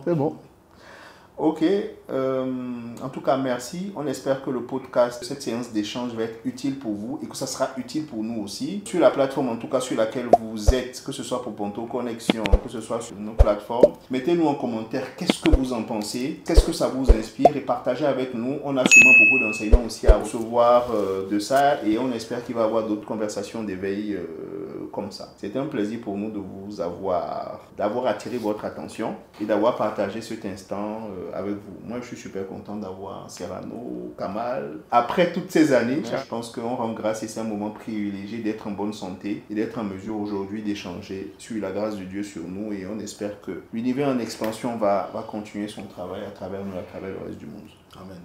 [SPEAKER 3] C'est bon.
[SPEAKER 1] Ok, en tout cas merci. On espère que le podcast, cette séance d'échange va être utile pour vous et que ça sera utile pour nous aussi. Sur la plateforme en tout cas sur laquelle vous êtes, que ce soit pour Ponto Connexion, que ce soit sur nos plateformes, mettez-nous en commentaire qu'est-ce que vous en pensez, qu'est-ce que ça vous inspire et partagez avec nous. On a sûrement beaucoup d'enseignements aussi à recevoir de ça et on espère qu'il va y avoir d'autres conversations d'éveil comme ça. C'était un plaisir pour nous de vous d'avoir attiré votre attention et d'avoir partagé cet instant avec vous. Moi, je suis super content d'avoir Serrano, Kamal. Après toutes ces années, je pense qu'on rend grâce et c'est un moment privilégié d'être en bonne santé et d'être en mesure aujourd'hui d'échanger sur la grâce de Dieu sur nous et on espère que l'univers en expansion va continuer son travail à travers nous, à travers le reste du monde.
[SPEAKER 2] Amen.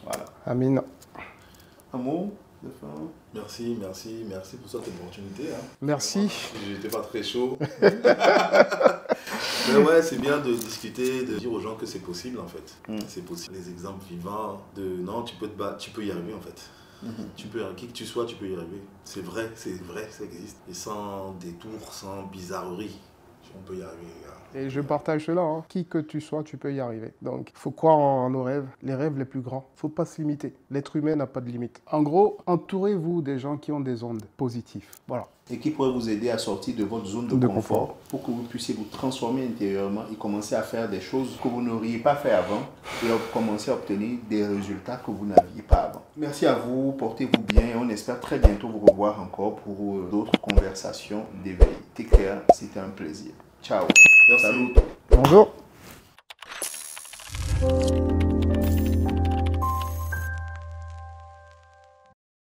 [SPEAKER 1] Voilà.
[SPEAKER 3] Amen.
[SPEAKER 1] Un mot de fin?
[SPEAKER 2] Merci pour cette opportunité. Hein.
[SPEAKER 3] Merci.
[SPEAKER 2] J'étais pas très chaud. Mais ouais, c'est bien de discuter, de dire aux gens que c'est possible en fait. C'est possible. Les exemples vivants de non, tu peux te battre, tu peux y arriver en fait. Tu peux, qui que tu sois, tu peux y arriver. C'est vrai, ça existe. Et sans détour, sans bizarrerie, on peut y arriver, les gars.
[SPEAKER 3] Et je partage cela. Hein. Qui que tu sois, tu peux y arriver. Donc, il faut croire en nos rêves, les rêves les plus grands. Il ne faut pas se limiter. L'être humain n'a pas de limite. En gros, entourez-vous des gens qui ont des ondes positives. Voilà.
[SPEAKER 1] Et qui pourrait vous aider à sortir de votre zone de confort pour que vous puissiez vous transformer intérieurement et commencer à faire des choses que vous n'auriez pas fait avant et commencer à obtenir des résultats que vous n'aviez pas avant. Merci à vous, portez-vous bien et on espère très bientôt vous revoir encore pour d'autres conversations d'éveil. Take care, c'était un plaisir. Ciao.
[SPEAKER 2] Merci.
[SPEAKER 1] Salut.
[SPEAKER 3] Bonjour.